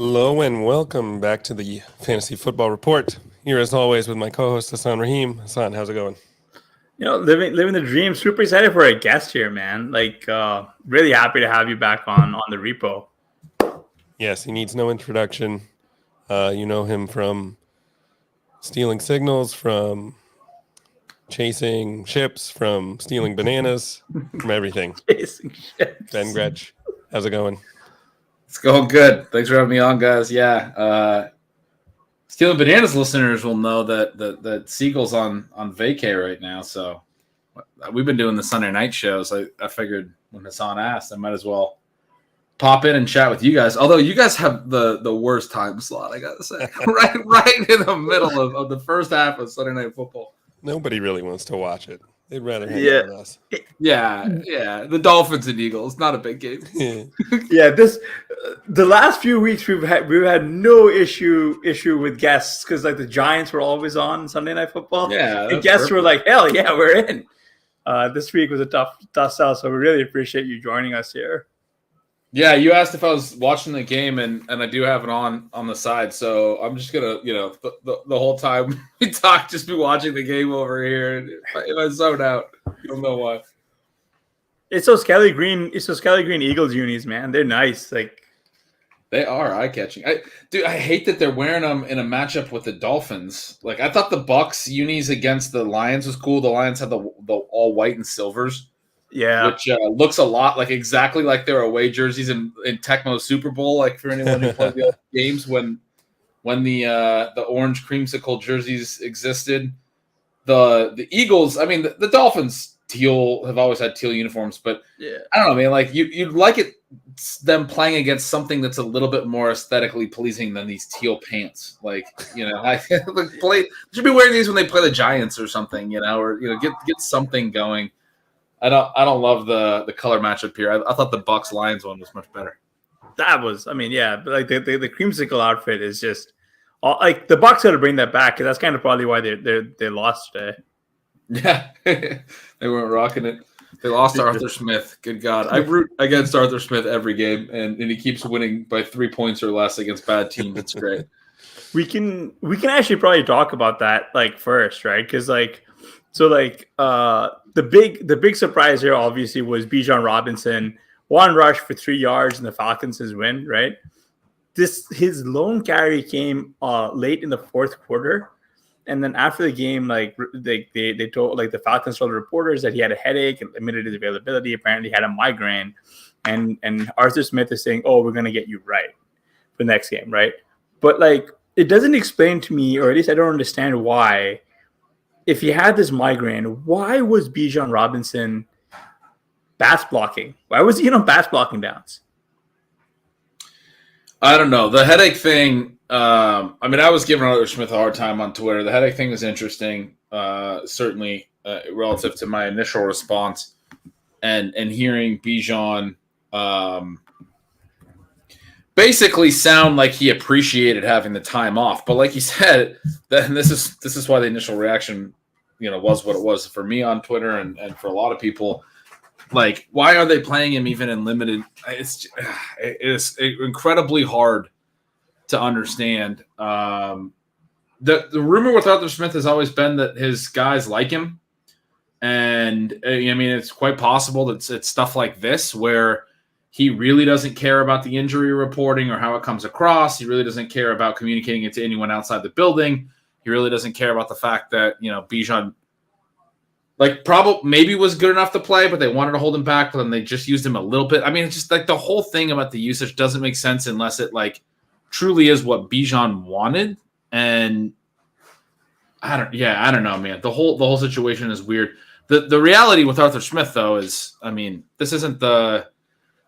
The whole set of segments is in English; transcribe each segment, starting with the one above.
Hello and welcome back to the Fantasy Football Report. Here as always with my co-host Hasan Rahim. Hasan, how's it going? Living the dream. Super excited for a guest here, man. Really happy to have you back on the repo. Yes, he needs no introduction. You know him from stealing signals, from chasing ships, from stealing bananas, from everything. Chasing ships. Ben Gretch, how's it going? It's going good. Thanks for having me on, guys. Yeah. Stealing Bananas listeners will know that Siegel's on vacay right now. So we've been doing the Sunday night shows. I figured when Hasan asked, I might as well pop in and chat with you guys. Although you guys have the worst time slot, I got to say. right in the middle of the first half of Sunday Night Football. Nobody really wants to watch it. They'd rather hang out with us. Yeah. The Dolphins and Eagles, not a big game. Yeah, the last few weeks we've had no issue with guests because the Giants were always on Sunday Night Football. Yeah, and guests were like, hell yeah, we're in. This week was a tough sell, so we really appreciate you joining us here. Yeah, you asked if I was watching the game, and I do have it on the side. So I'm just gonna, the whole time we talk, just be watching the game over here. And if I zone out, you'll know why. It's those Kelly Green Eagles unis, man. They're nice. They are eye catching. I hate that they're wearing them in a matchup with the Dolphins. I thought the Bucks unis against the Lions was cool. The Lions had the all white and silvers. Yeah, which looks a lot exactly like their away jerseys in Tecmo's Super Bowl. For anyone who played the other games when the orange creamsicle jerseys existed. The Eagles, the Dolphins teal have always had teal uniforms, but yeah, I don't know, man. You'd like it them playing against something that's a little bit more aesthetically pleasing than these teal pants. Play should be wearing these when they play the Giants or something, or get something going. I don't love the color matchup here. I thought the Bucks Lions one was much better. That was, but the creamsicle outfit is just the Bucks got to bring that back because that's kind of probably why they lost today. Yeah, they weren't rocking it. They lost to Arthur Smith. Good God, I root against Arthur Smith every game, and he keeps winning by 3 points or less against bad teams. It's great. We can actually probably talk about that first, right? Because the big surprise here obviously was Bijan Robinson, one rush for 3 yards and the Falcons his win, right? His lone carry came late in the fourth quarter, and then after the game, they told the Falcons told the reporters that he had a headache and limited his availability. Apparently, he had a migraine, and Arthur Smith is saying, "Oh, we're gonna get you right for the next game, right?" But it doesn't explain to me, or at least I don't understand why. If he had this migraine, why was Bijan Robinson pass blocking? Why was he on pass blocking downs? I don't know. The headache thing, I was giving Arthur Smith a hard time on Twitter. The headache thing was interesting, certainly relative to my initial response. And hearing Bijan basically sound like he appreciated having the time off. But like you said, then this is why the initial reaction, was what it was for me on Twitter and for a lot of people. Why are they playing him even in limited? It is incredibly hard to understand. The rumor with Arthur Smith has always been that his guys like him. And it's quite possible that it's stuff like this where he really doesn't care about the injury reporting or how it comes across. He really doesn't care about communicating it to anyone outside the building. He really doesn't care about the fact that, Bijan probably maybe was good enough to play, but they wanted to hold him back, but then they just used him a little bit. It's just the whole thing about the usage doesn't make sense unless it truly is what Bijan wanted. And I don't know, man. The whole situation is weird. The reality with Arthur Smith though is, this isn't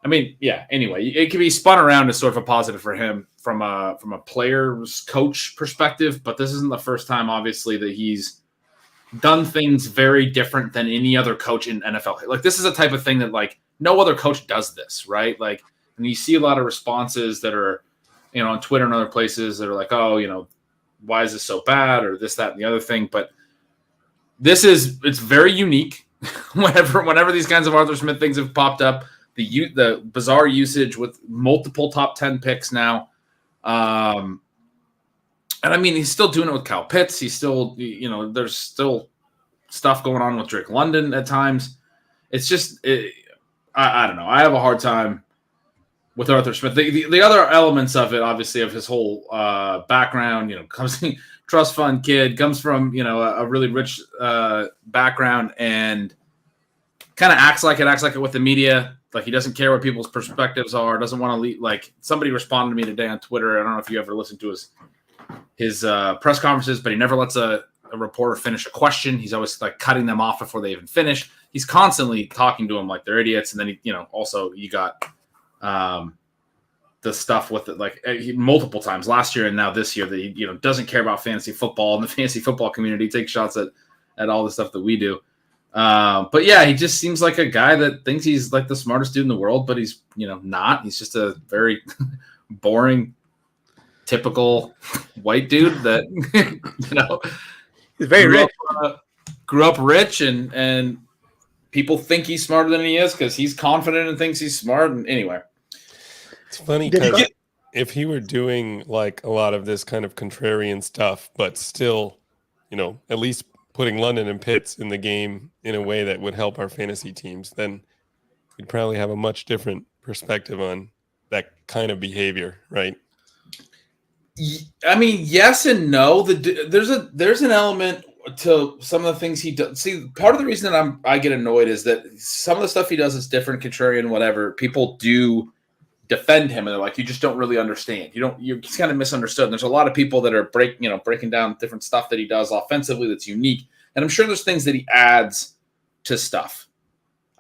anyway, it can be spun around as sort of a positive for him from a player's coach perspective, but this isn't the first time, obviously, that he's done things very different than any other coach in NFL. This is a type of thing that no other coach does this, right? And you see a lot of responses that are, on Twitter and other places that are oh, why is this so bad, or this, that, and the other thing. But it's very unique. Whenever these kinds of Arthur Smith things have popped up, the bizarre usage with multiple top 10 picks now, And I mean, he's still doing it with Kyle Pitts. He's still, there's still stuff going on with Drake London at times. It's just, I don't know. I have a hard time with Arthur Smith. The other elements of it, obviously, of his whole background, comes trust fund kid, comes from, a really rich background and kind of acts like it with the media. Like he doesn't care what people's perspectives are, doesn't want to lead. Like somebody responded to me today on Twitter. I don't know if you ever listened to his press conferences, but he never lets a reporter finish a question. He's always like cutting them off before they even finish. He's constantly talking to them like they're idiots. And then also you got the stuff with it, like multiple times last year and now this year that he doesn't care about fantasy football and the fantasy football community, takes shots at all the stuff that we do. But yeah, he just seems like a guy that thinks he's like the smartest dude in the world, but he's not. He's just a very boring, typical white dude that he's very rich. Grew up rich, and people think he's smarter than he is because he's confident and thinks he's smart. And anyway, it's funny because if he were doing like a lot of this kind of contrarian stuff, but still, at least putting London and Pitts in the game in a way that would help our fantasy teams, then we'd probably have a much different perspective on that kind of behavior, right? I mean, yes and no. There's an element to some of the things he does. See, part of the reason that I get annoyed is that some of the stuff he does is different, contrarian, whatever. People do defend him, and they're like, "You just don't really understand. You're kind of misunderstood." And there's a lot of people that are breaking down different stuff that he does offensively that's unique. And I'm sure there's things that he adds to stuff.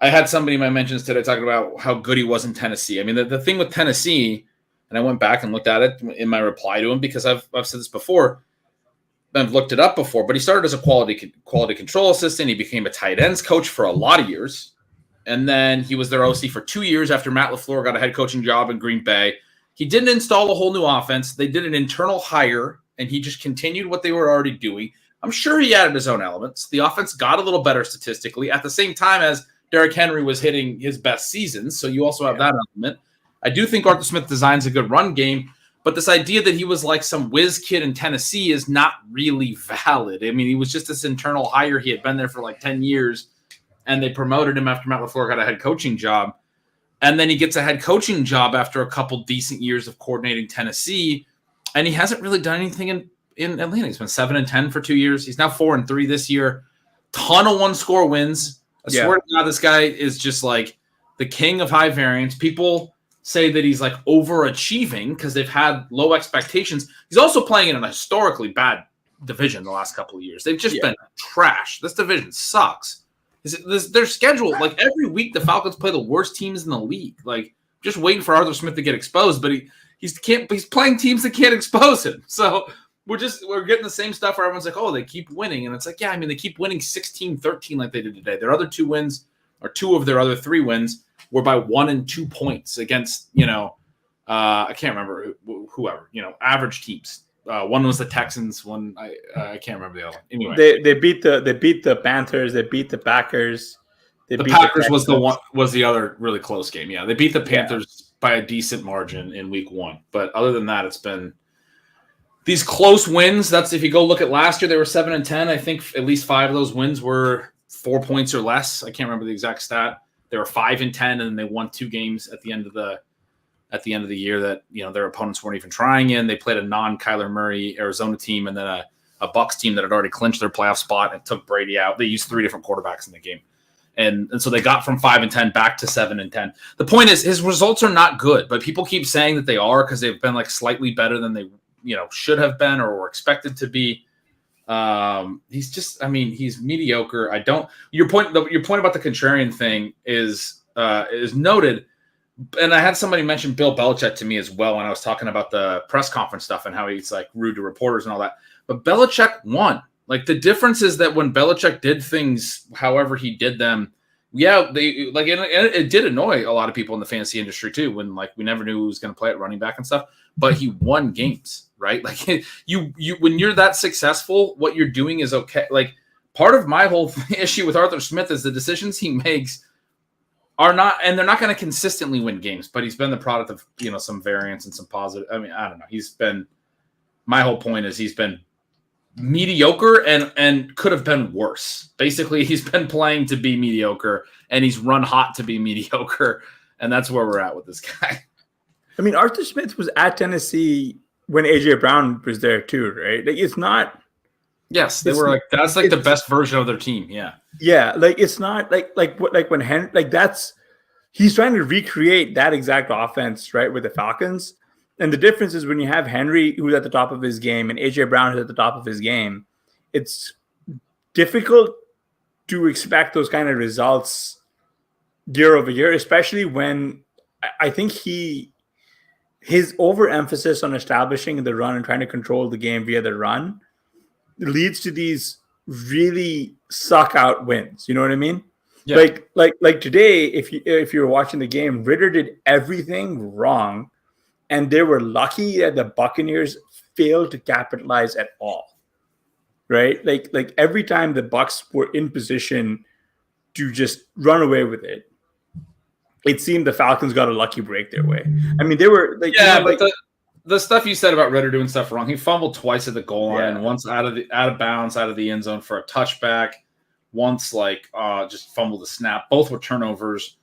I had somebody in my mentions today talking about how good he was in Tennessee. I mean, the thing with Tennessee, and I went back and looked at it in my reply to him because I've said this before. I've looked it up before, but he started as a quality control assistant. He became a tight ends coach for a lot of years. And then he was their OC for 2 years after Matt LaFleur got a head coaching job in Green Bay. He didn't install a whole new offense. They did an internal hire, and he just continued what they were already doing. I'm sure he added his own elements. The offense got a little better statistically at the same time as Derrick Henry was hitting his best seasons. So you also have that element. I do think Arthur Smith designs a good run game, but this idea that he was like some whiz kid in Tennessee is not really valid. I mean, he was just this internal hire. He had been there for like 10 years, and they promoted him after Matt LaFleur got a head coaching job. And then he gets a head coaching job after a couple decent years of coordinating Tennessee, and he hasn't really done anything in Atlanta. He's been 7-10 for 2 years. He's now 4-3 this year. Ton of one-score wins. I swear to God, this guy is just like the king of high variance. People say that he's like overachieving because they've had low expectations. He's also playing in a historically bad division the last couple of years. They've just been trash. This division sucks. Their schedule, like every week, the Falcons play the worst teams in the league. Like just waiting for Arthur Smith to get exposed, but he's playing teams that can't expose him. So we're getting the same stuff where everyone's like, oh, they keep winning. And it's like, yeah, I mean, they keep winning 16-13 like they did today. Their other 2 wins, or 2 of their other 3 wins, were by 1 and 2 points against, I can't remember whoever, average teams. One was the Texans. One, I can't remember the other one. Anyway, they beat the Panthers. They beat the Packers. The Packers was the other really close game. Yeah, they beat the Panthers by a decent margin in week 1. But other than that, it's been these close wins. That's if you go look at last year, they were 7-10. I think at least 5 of those wins were 4 points or less. I can't remember the exact stat. They were 5-10, and then they won 2 games at the end of the year that their opponents weren't even trying in. They played a non-Kyler Murray Arizona team, and then a Bucs team that had already clinched their playoff spot and took Brady out. They used 3 different quarterbacks in the game, and so they got from 5-10 back to 7-10. The point is, his results are not good, but people keep saying that they are because they've been like slightly better than they should have been or were expected to be. He's just, I mean, he's mediocre. Your point about the contrarian thing is noted. And I had somebody mention Bill Belichick to me as well when I was talking about the press conference stuff and how he's like rude to reporters and all that. But Belichick won. Like the difference is that when Belichick did things however he did them, it did annoy a lot of people in the fantasy industry too, when like we never knew who was going to play at running back and stuff. But he won games, right? Like you when you're that successful, what you're doing is okay. Like part of my whole issue with Arthur Smith is the decisions he makes are not, and they're not going to consistently win games, but he's been the product of, some variance and some positive. I mean, I don't know. My whole point is he's been mediocre and could have been worse. Basically, he's been playing to be mediocre and he's run hot to be mediocre. And that's where we're at with this guy. I mean, Arthur Smith was at Tennessee when AJ Brown was there too, right? Like, it's not. Yes, they were like, that's like the best version of their team. Yeah. Yeah. Like, it's not when Henry, he's trying to recreate that exact offense, right, with the Falcons. And the difference is when you have Henry, who's at the top of his game, and AJ Brown, who's at the top of his game, it's difficult to expect those kind of results year over year, especially when I think his overemphasis on establishing the run and trying to control the game via the run leads to these really suck out wins. You know what I mean? Yeah. Like today, if you're watching the game, Ritter did everything wrong, and they were lucky that the Buccaneers failed to capitalize at all. Right? Like every time the Bucs were in position to just run away with it, it seemed the Falcons got a lucky break their way. I mean, they were like, but the stuff you said about Ritter doing stuff wrong, he fumbled twice at the goal line, once out of bounds, out of the end zone for a touchback, once just fumbled the snap. Both were turnovers.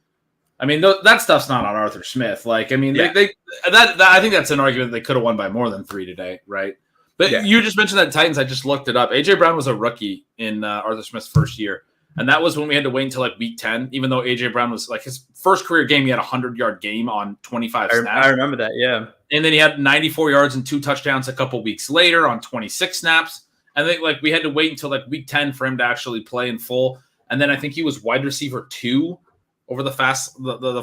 I mean, that stuff's not on Arthur Smith. Like, I mean, I think that's an argument they could have won by more than 3 today, right? But you just mentioned that Titans. I just looked it up. AJ Brown was a rookie in Arthur Smith's first year. And that was when we had to wait until week 10, even though AJ Brown was his first career game, he had a 100-yard game on 25 snaps. I remember that, yeah. And then he had 94 yards and 2 touchdowns a couple weeks later on 26 snaps. I think we had to wait until week 10 for him to actually play in full. And then I think he was wide receiver 2 over the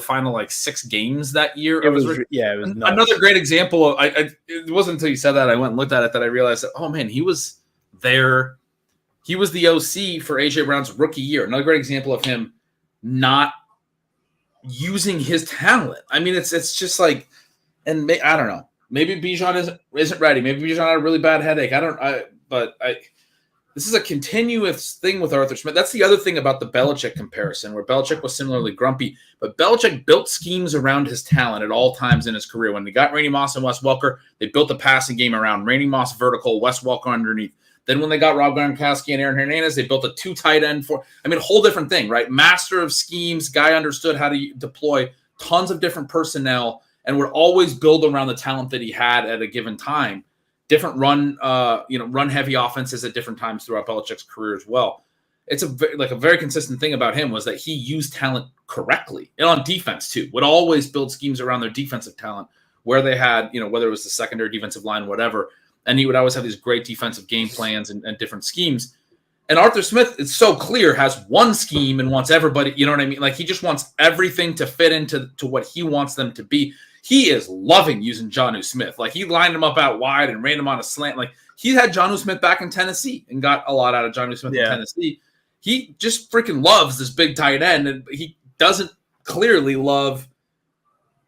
final 6 games that year. It was nuts. Another great example. It wasn't until you said that I went and looked at it that I realized that, oh man, he was there. He was the OC for AJ Brown's rookie year. Another great example of him not using his talent. I mean, it's just I don't know. Maybe Bijan isn't ready. Maybe Bijan had a really bad headache. This is a continuous thing with Arthur Smith. That's the other thing about the Belichick comparison, where Belichick was similarly grumpy, but Belichick built schemes around his talent at all times in his career. When they got Randy Moss and Wes Welker, they built the passing game around Randy Moss vertical, Wes Welker underneath. Then when they got Rob Gronkowski and Aaron Hernandez, they built a 2 tight end whole different thing, right? Master of schemes, guy understood how to deploy tons of different personnel and would always build around the talent that he had at a given time. Different run heavy offenses at different times throughout Belichick's career as well. It's a very consistent thing about him was that he used talent correctly, and on defense too. Would always build schemes around their defensive talent where they had, whether it was the secondary defensive line, whatever. And he would always have these great defensive game plans and different schemes. And Arthur Smith, it's so clear, has one scheme and wants everybody, you know what I mean? He just wants everything to fit into what he wants them to be. He is loving using Jonnu Smith. He lined him up out wide and ran him on a slant. He had Jonnu Smith back in Tennessee and got a lot out of Jonnu Smith in Tennessee. He just freaking loves this big tight end, and he doesn't clearly love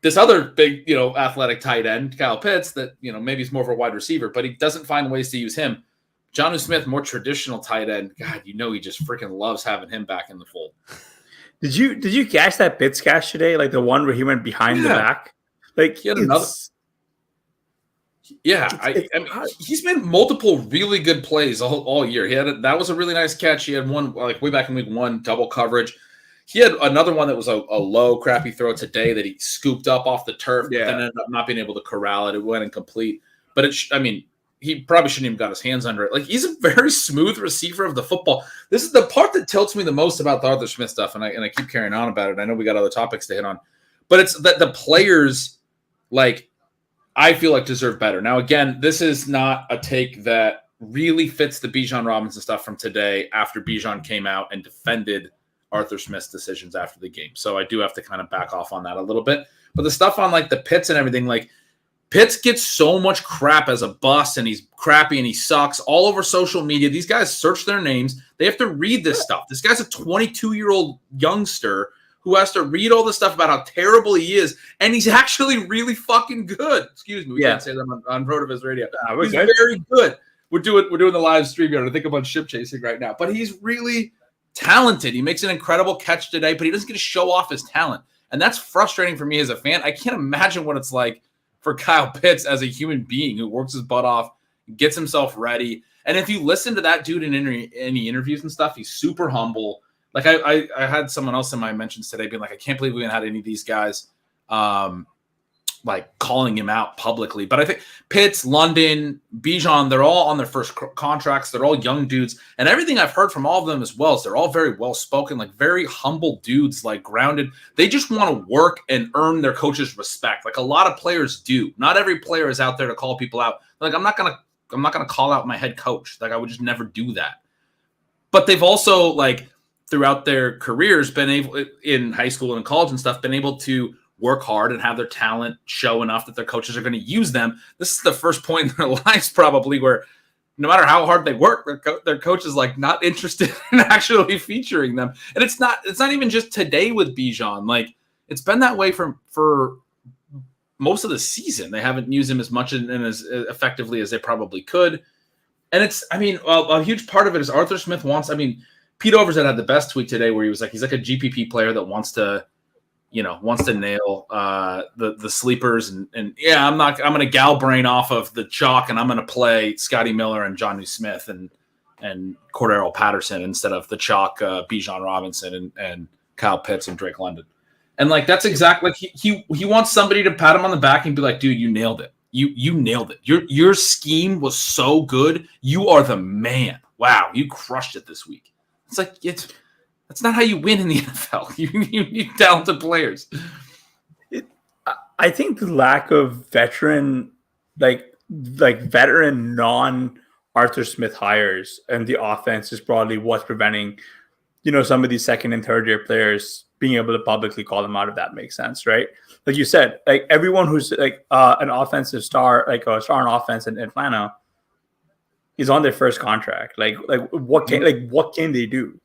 this other big, athletic tight end, Kyle Pitts, that, maybe he's more of a wide receiver, but he doesn't find ways to use him. Jonnu Smith, more traditional tight end. God, he just freaking loves having him back in the fold. Did you catch that Pitts catch today? The one where he went behind the back? He had another. Yeah, I mean, he's made multiple really good plays all year. That was a really nice catch. He had one way back in week 1, double coverage. He had another one that was a low, crappy throw today that he scooped up off the turf, but then ended up not being able to corral it. It went incomplete. But he probably shouldn't even got his hands under it. He's a very smooth receiver of the football. This is the part that tilts me the most about the Arthur Smith stuff, and I keep carrying on about it. I know we got other topics to hit on, but it's that the players, I feel deserve better. Now, again, this is not a take that really fits the Bijan Robinson stuff from today after Bijan came out and defended Arthur Smith's decisions after the game. So I do have to kind of back off on that a little bit. But the stuff on the Pitts and everything, Pitts gets so much crap as a bust, and he's crappy and he sucks all over social media. These guys search their names. They have to read this stuff. This guy's a 22-year-old youngster who has to read all this stuff about how terrible he is, and he's actually really fucking good. Excuse me, we can't say that on RotoViz Radio. He's very good. We're doing the live stream here. I think I'm on ship chasing right now, but he's really talented. He makes an incredible catch today, but he doesn't get to show off his talent. And that's frustrating for me as a fan. I can't imagine what it's like for Kyle Pitts as a human being who works his butt off, gets himself ready. And if you listen to that dude in any interviews and stuff, he's super humble. Like I had someone else in my mentions today being like, I can't believe we haven't had any of these guys like calling him out publicly. But I think Pitts, London, Bijan, they're all on their first contracts. They're all young dudes. And everything I've heard from all of them as well is they're all very well-spoken, like very humble dudes, like grounded. They just want to work and earn their coach's respect. Like a lot of players do. Not every player is out there to call people out. Like I'm not gonna call out my head coach. Like I would just never do that. But they've also, like, throughout their careers, been able, in high school and college and stuff, been able to work hard and have their talent show enough that their coaches are going to use them. This is the first point in their lives probably where no matter how hard they work, their coach is like not interested in actually featuring them. And it's not even just today with Bijan. Like it's been that way for most of the season. They haven't used him as much and as effectively as they probably could. And it's, I mean, a huge part of it is Arthur Smith wants, I mean, Pete Overzet had the best tweet today where he was like, he's like a GPP player that wants to nail the sleepers and yeah, I'm going to gal brain off of the chalk and I'm going to play Scotty Miller and Jonnu Smith and Cordero Patterson instead of the chalk Bijan Robinson and Kyle Pitts and Drake London. And like that's exactly like he wants somebody to pat him on the back and be like, dude, you nailed it. You nailed it. Your scheme was so good. You are the man. Wow, you crushed it this week. It's like that's not how you win in the NFL. You need talented players. I think the lack of veteran, like veteran non-Arthur Smith hires and the offense is probably what's preventing, some of these second and third year players being able to publicly call them out, if that makes sense, right? Like you said, like everyone who's like an offensive star, like a star on offense in Atlanta, is on their first contract. Like what can they do?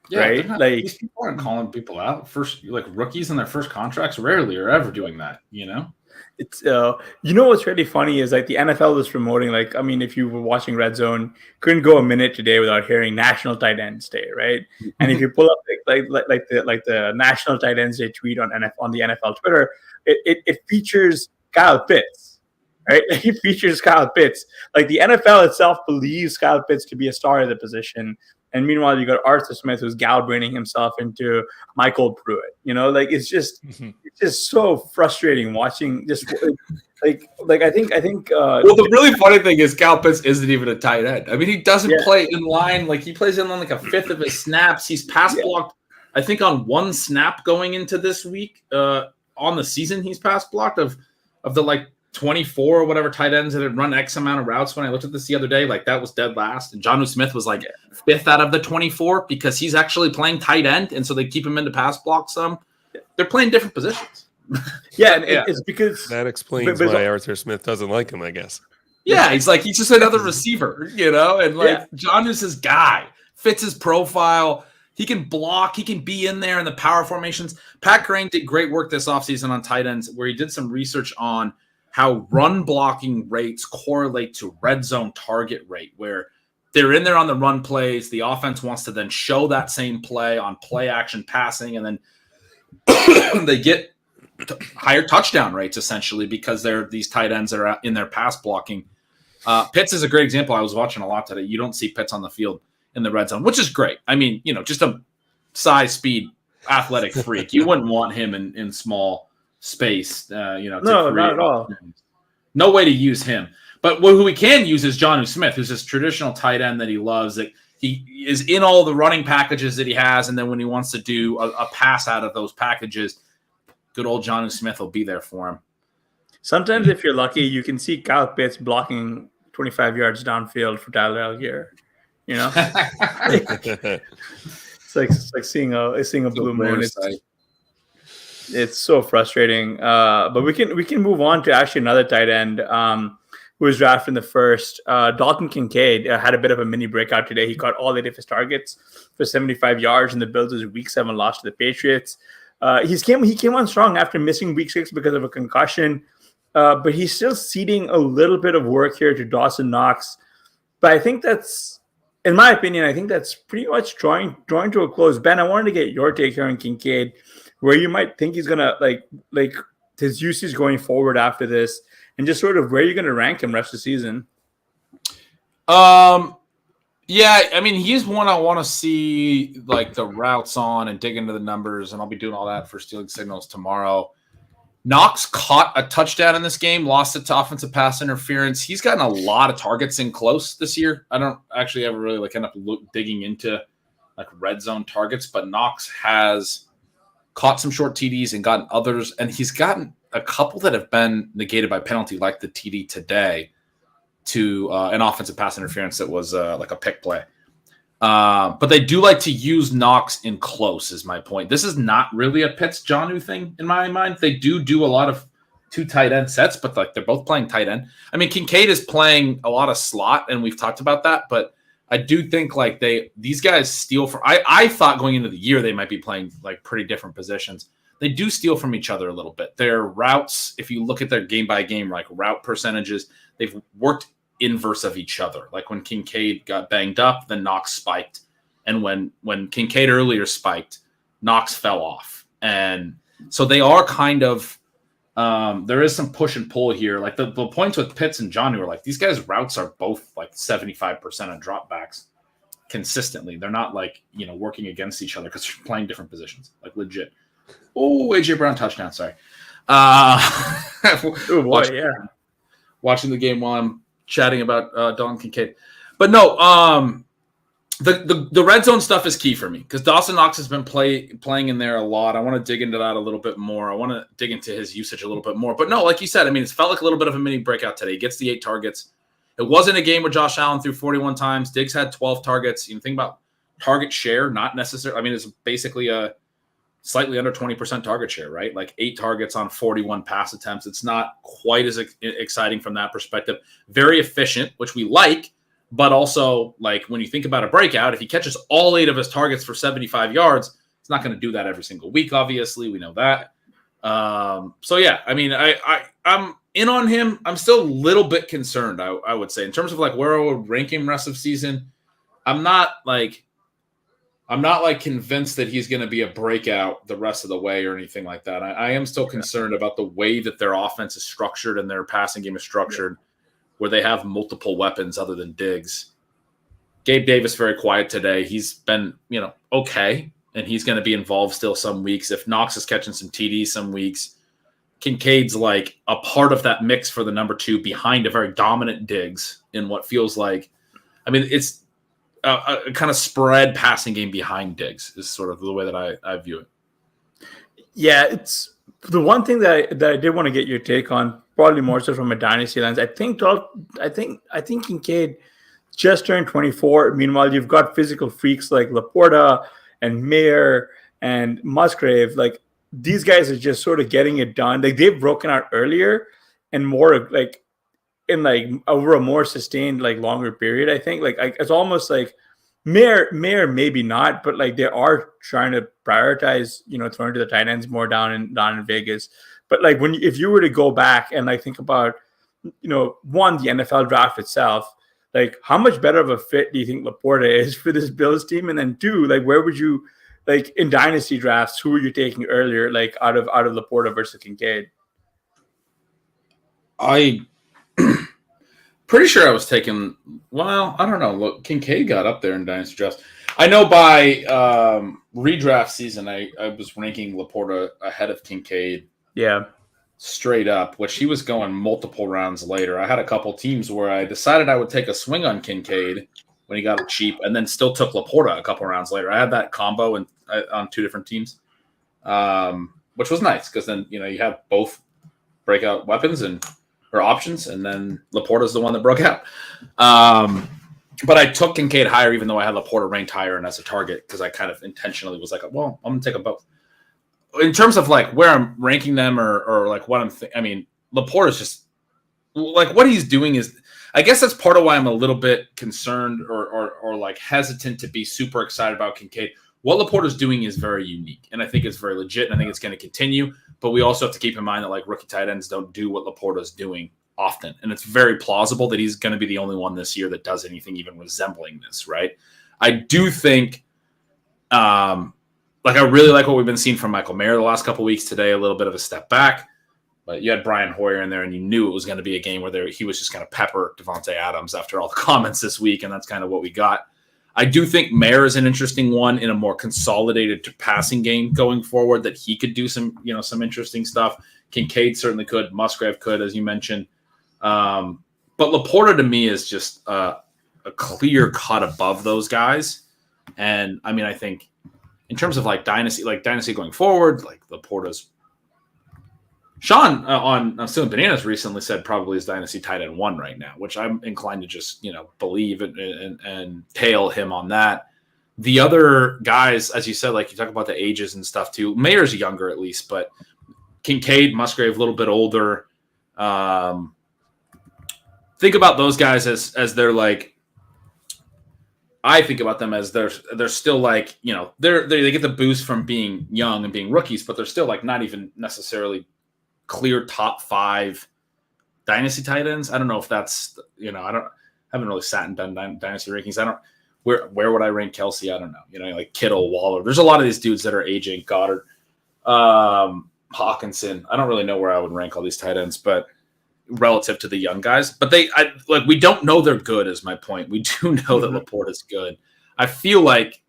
Yeah, right? Like these people aren't calling people out. First, like rookies in their first contracts rarely are ever doing that. It's what's really funny is like the NFL is promoting, like, I mean, if you were watching Red Zone, couldn't go a minute today without hearing National Tight Ends Day, right? And if you pull up like the National Tight Ends Day tweet on the NFL Twitter, it features Kyle Pitts, right? It features Kyle Pitts. Like the NFL itself believes Kyle Pitts to be a star of the position. And meanwhile, you got Arthur Smith who's galbraining himself into Michael Pruitt. It's just so frustrating watching. Just like I think. Well, the really funny thing is Kyle Pitts isn't even a tight end. I mean, he doesn't play in line. Like he plays in line like a fifth of his snaps. He's pass blocked, I think, on one snap going into this week. On the season, he's pass blocked of the like 24 or whatever tight ends that had run X amount of routes. When I looked at this the other day, like that was dead last. And Jonnu Smith was like fifth out of the 24 because he's actually playing tight end. And so they keep him into pass block some. They're playing different positions. It's because that explains why Arthur Smith doesn't like him, I guess. Yeah, he's just another receiver, and like Jonnu's his guy, fits his profile. He can block. He can be in there in the power formations. Pat Crane did great work this offseason on tight ends where he did some research on how run blocking rates correlate to red zone target rate, where they're in there on the run plays. The offense wants to then show that same play on play action passing, and then they get higher touchdown rates essentially because they're these tight ends that are in their pass blocking. Pitts is a great example. I was watching a lot today. You don't see Pitts on the field in the red zone, which is great. I mean, just a size, speed, athletic freak. You wouldn't want him in small space, no, not at all. No way to use him. But who we can use is Jonnu Smith, who's this traditional tight end that he loves. That he is in all the running packages that he has, and then when he wants to do a pass out of those packages, good old Jonnu Smith will be there for him. Sometimes, if you're lucky, you can see Kyle Pitts blocking 25 yards downfield for Tyler Algier. It's like seeing a blue moon. It's so frustrating. But we can move on to actually another tight end who was drafted in the first. Dalton Kincaid had a bit of a mini breakout today. He caught all 8 of his targets for 75 yards in the Bills' Week 7 loss to the Patriots. He came on strong after missing Week 6 because of a concussion. But he's still ceding a little bit of work here to Dawson Knox. But I think that's in my opinion, I think that's pretty much drawing to a close. Ben, I wanted to get your take here on Kincaid, where you might think he's gonna like his usage going forward after this, and just sort of where you're gonna rank him rest of the season. Yeah, I mean, he's one I want to see like the routes on and dig into the numbers, and I'll be doing all that for Stealing Signals tomorrow. Knox caught a touchdown in this game, lost it to offensive pass interference. He's gotten a lot of targets in close this year. I don't actually ever really like end up digging into like red zone targets, but Knox has caught some short TDs and gotten others, and he's gotten a couple that have been negated by penalty, like the TD today to an offensive pass interference that was like a pick play. But they do like to use Knox in close, is my point. This is not really a Pitts-Jonnu thing in my mind. They do a lot of 2 tight end sets, but like they're both playing tight end. I mean, Kincaid is playing a lot of slot, and we've talked about that, but I do think like these guys steal from. I thought going into the year they might be playing like pretty different positions. They do steal from each other a little bit. Their routes, if you look at their game by game like route percentages, they've worked inverse of each other. Like when Kincaid got banged up, then Knox spiked, and when Kincaid earlier spiked, Knox fell off. And so they are kind of there is some push and pull here. Like the points with Pitts and Johnny were like these guys' routes are both like 75% on dropbacks consistently. They're not like working against each other because they're playing different positions, like legit. Oh, AJ Brown touchdown. Sorry. Oh boy, watching the game while I'm chatting about Dalton Kincaid. But no, the red zone stuff is key for me because Dawson Knox has been playing in there a lot. I want to dig into that a little bit more. I want to dig into his usage a little bit more. But no, like you said, I mean, it's felt like a little bit of a mini breakout today. He gets the 8 targets. It wasn't a game where Josh Allen threw 41 times. Diggs had 12 targets. Think about target share, not necessarily. I mean, it's basically a slightly under 20% target share, right? Like 8 targets on 41 pass attempts. It's not quite as exciting from that perspective. Very efficient, which we like, but also like when you think about a breakout, if he catches all 8 of his targets for 75 yards, it's not going to do that every single week. Obviously, we know that. So yeah, I mean, I'm in on him. I'm still a little bit concerned. I would say in terms of like where I would rank him rest of season. I'm not like convinced that he's going to be a breakout the rest of the way or anything like that. I am still concerned about the way that their offense is structured and their passing game is structured, where they have multiple weapons other than Diggs. Gabe Davis very quiet today. He's been, okay, and he's going to be involved still some weeks. If Knox is catching some TDs some weeks, Kincaid's like a part of that mix for the number 2 behind a very dominant Diggs in what feels like, I mean, it's a kind of spread passing game behind Diggs is sort of the way that I view it. Yeah, it's the one thing that I did want to get your take on, probably more so from a dynasty lens. I think Kincaid just turned 24. Meanwhile, you've got physical freaks like Laporta and Mayer and Musgrave. Like these guys are just sort of getting it done. Like they've broken out earlier and more like in like over a more sustained like longer period. I think like it's almost like Mayer maybe not, but like they are trying to prioritize throwing to the tight ends more down in Vegas. But like if you were to go back and like think about one, the NFL draft itself, like how much better of a fit do you think Laporta is for this Bills team? And then 2, like where would you like in dynasty drafts, who were you taking earlier, like out of Laporta versus Kincaid? Pretty sure I was taking. Well, I don't know. Look, Kincaid got up there in dynasty drafts. I know by redraft season, I was ranking Laporta ahead of Kincaid. Yeah, straight up, which he was going multiple rounds later. I had a couple teams where I decided I would take a swing on Kincaid when he got it cheap, and then still took Laporta a couple rounds later. I had that combo on 2 different teams, which was nice because then you have both breakout weapons or options, and then Laporta's the one that broke out. But I took Kincaid higher, even though I had Laporta ranked higher and as a target, because I kind of intentionally was like, well, I'm going to take them both. In terms of like where I'm ranking them or like what I mean, Laporta's just like what he's doing is, I guess that's part of why I'm a little bit concerned or like hesitant to be super excited about Kincaid. What Laporta's doing is very unique, and I think it's very legit, and I think it's going to continue. But we also have to keep in mind that like rookie tight ends don't do what Laporta's doing often. And it's very plausible that he's going to be the only one this year that does anything even resembling this, right? I do think, I really like what we've been seeing from Michael Mayer the last couple of weeks. Today, a little bit of a step back. But you had Brian Hoyer in there, and you knew it was going to be a game where he was just going to pepper Devontae Adams after all the comments this week, and that's kind of what we got. I do think Mayer is an interesting one in a more consolidated passing game going forward, that he could do some interesting stuff. Kincaid certainly could. Musgrave could, as you mentioned. But Laporta to me is just a clear cut above those guys. And I mean, I think in terms of dynasty going forward, like Laporta's. Sean on Stealing Bananas recently said probably his dynasty tight end 1 right now, which I'm inclined to just believe and tail him on that. The other guys, as you said, like you talk about the ages and stuff too. Mayer's younger at least, but Kincaid, Musgrave, a little bit older. Think about those guys as they're like. I think about them as they're still like they get the boost from being young and being rookies, but they're still like not even necessarily clear top 5 dynasty tight ends. I don't know if that's I haven't really sat and done dynasty rankings. I don't where would I rank Kelsey? I don't know. Like Kittle, Waller. There's a lot of these dudes that are aging. Goddard, Hawkinson. I don't really know where I would rank all these tight ends, but relative to the young guys. But we don't know they're good. Is my point. We do know that Laporta is good. I feel like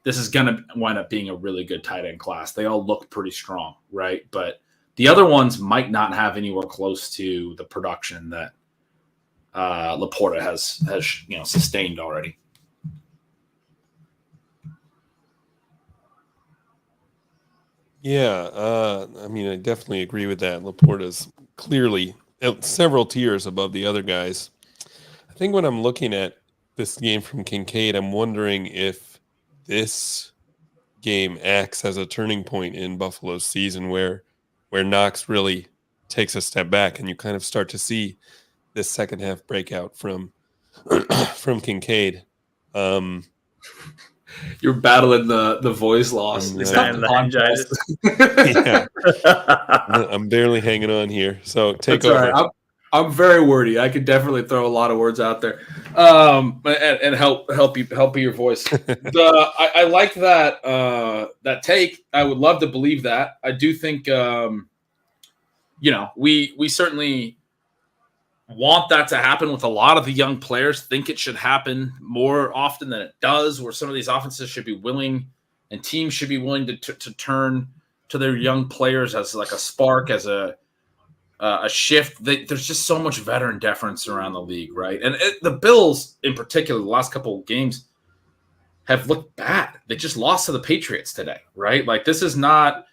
this is going to wind up being a really good tight end class. They all look pretty strong, right? But the other ones might not have anywhere close to the production that Laporta has sustained already. Yeah, I mean, I definitely agree with that. Laporta's clearly several tiers above the other guys. I think when I'm looking at this game from Kincaid, I'm wondering if this game acts as a turning point in Buffalo's season where Knox really takes a step back and you kind of start to see this second half breakout from Kincaid. You're battling the voice loss. Yeah. I'm barely hanging on here. So take over. Right. I'm very wordy. I could definitely throw a lot of words out there, and help your voice. I like that take. I would love to believe that. I do think we certainly want that to happen with a lot of the young players. Think it should happen more often than it does, where some of these offenses should be willing and teams should be willing to turn to their young players as like a spark, as a shift. There's just so much veteran deference around the league, right? And the Bills in particular, the last couple of games have looked bad. They just lost to the Patriots today, right? Like this is not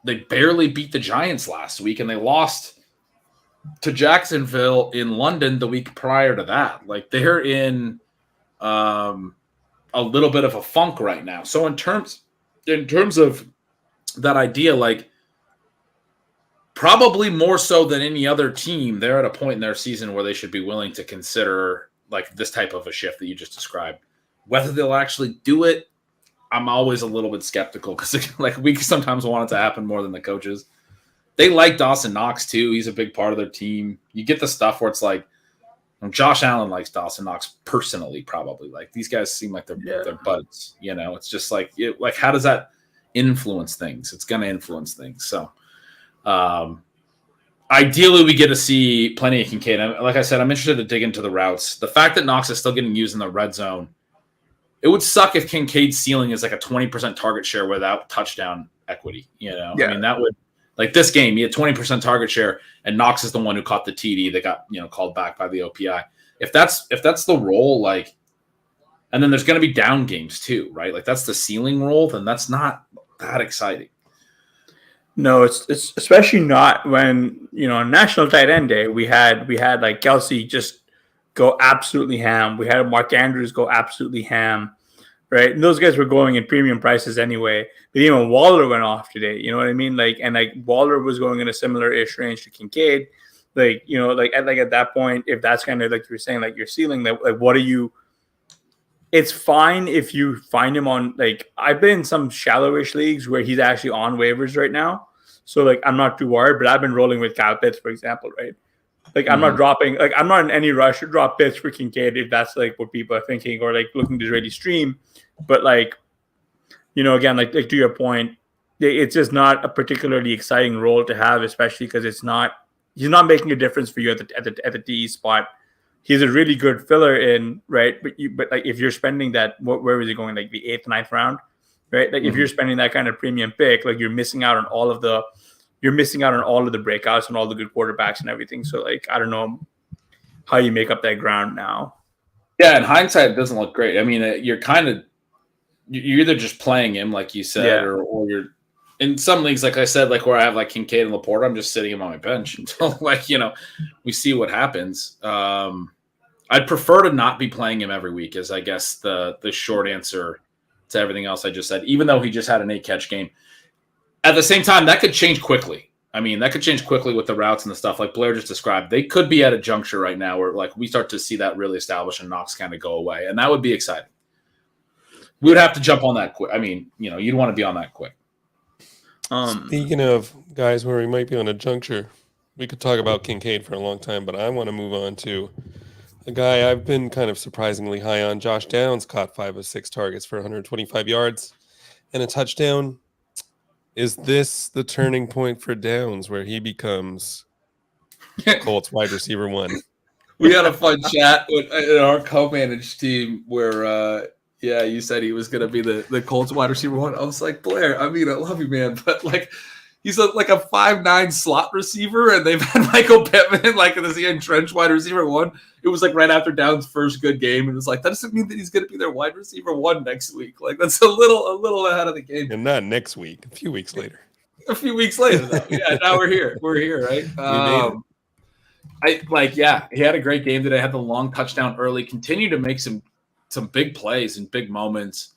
they barely beat the Giants last week, and they lost to Jacksonville in London the week prior to that. Like they're in a little bit of a funk right now. So in terms of that idea, like probably more so than any other team, they're at a point in their season where they should be willing to consider like this type of a shift that you just described. Whether they'll actually do it, I'm always a little bit skeptical because like we sometimes want it to happen more than the coaches. They like Dawson Knox too. He's a big part of their team. You get the stuff where it's like Josh Allen likes Dawson Knox personally, probably. Like these guys seem like they're buds. It's just like how does that influence things? It's going to influence things. So ideally, we get to see plenty of Kincaid. Like I said, I'm interested to dig into the routes. The fact that Knox is still getting used in the red zone, it would suck if Kincaid's ceiling is like a 20% target share without touchdown equity. I mean, that would. Like this game, he had 20% target share, and Knox is the one who caught the TD that got called back by the OPI. If that's the role, like, and then there's going to be down games too, right? Like that's the ceiling role, then that's not that exciting. No, it's especially not when on National Tight End Day we had like Kelsey just go absolutely ham. We had Mark Andrews go absolutely ham. Right. And those guys were going in premium prices anyway. But even Waller went off today. You know what I mean? Like Waller was going in a similar ish range to Kincaid. At that point, if that's kind of like you were saying, like your ceiling, like what are you? It's fine if you find him on I've been in some shallowish leagues where he's actually on waivers right now. So like I'm not too worried, but I've been rolling with Kyle Pitts, for example, right? Like I'm not dropping, like I'm not in any rush to drop Pitts for Kincaid if that's like what people are thinking or like looking to really stream. But like, again, like to your point, it's just not a particularly exciting role to have, especially because he's not making a difference for you at the DE spot. He's a really good filler in, right? But like if you're spending that, where is he going? Like the 8th, 9th round, right? Like if you're spending that kind of premium pick, like you're missing out on all of the breakouts and all the good quarterbacks and everything. So like I don't know how you make up that ground now. Yeah, in hindsight, it doesn't look great. I mean, you're either just playing him, like you said, or you're in some leagues, like I said, like where I have like Kincaid and Laporta, I'm just sitting him on my bench until we see what happens. I'd prefer to not be playing him every week, is I guess the short answer to everything else I just said, even though he just had an 8-catch game. At the same time, that could change quickly. I mean, that could change quickly with the routes and the stuff like Blair just described. They could be at a juncture right now where like we start to see that really establish and Knox kind of go away. And that would be exciting. We would have to jump on that quick. I mean, you'd want to be on that quick. Speaking of guys where we might be on a juncture, we could talk about Kincaid for a long time, but I want to move on to a guy I've been kind of surprisingly high on. Josh Downs caught 5 of 6 targets for 125 yards and a touchdown. Is this the turning point for Downs where he becomes Colts wide receiver 1? We had a fun chat in our co-managed team where, you said he was going to be the Colts wide receiver 1. I was like, Blair, I mean, I love you, man, but like he's like a 5'9" slot receiver, and they've had Michael Pittman like in the entrenched wide receiver 1. It was like right after Downs' first good game, and it was like that doesn't mean that he's going to be their wide receiver 1 next week. Like that's a little ahead of the game. And not next week, a few weeks later. A few weeks later, though. Yeah. Now we're here, right? He had a great game today. Had the long touchdown early. Continued to make some big plays and big moments.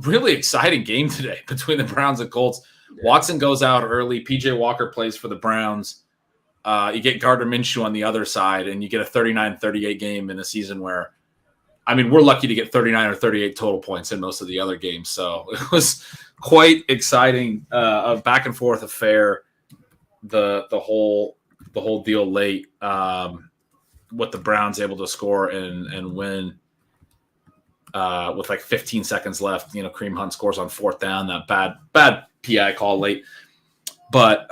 Really exciting game today between the Browns and Colts. Watson goes out early. PJ Walker plays for the Browns. You get Gardner Minshew on the other side, and you get a 39-38 game in a season where, I mean, we're lucky to get 39 or 38 total points in most of the other games. So it was quite exciting, a back and forth affair. The whole deal late, with the Browns able to score and win. With like 15 seconds left, Kareem Hunt scores on 4th down. That bad PI call late, but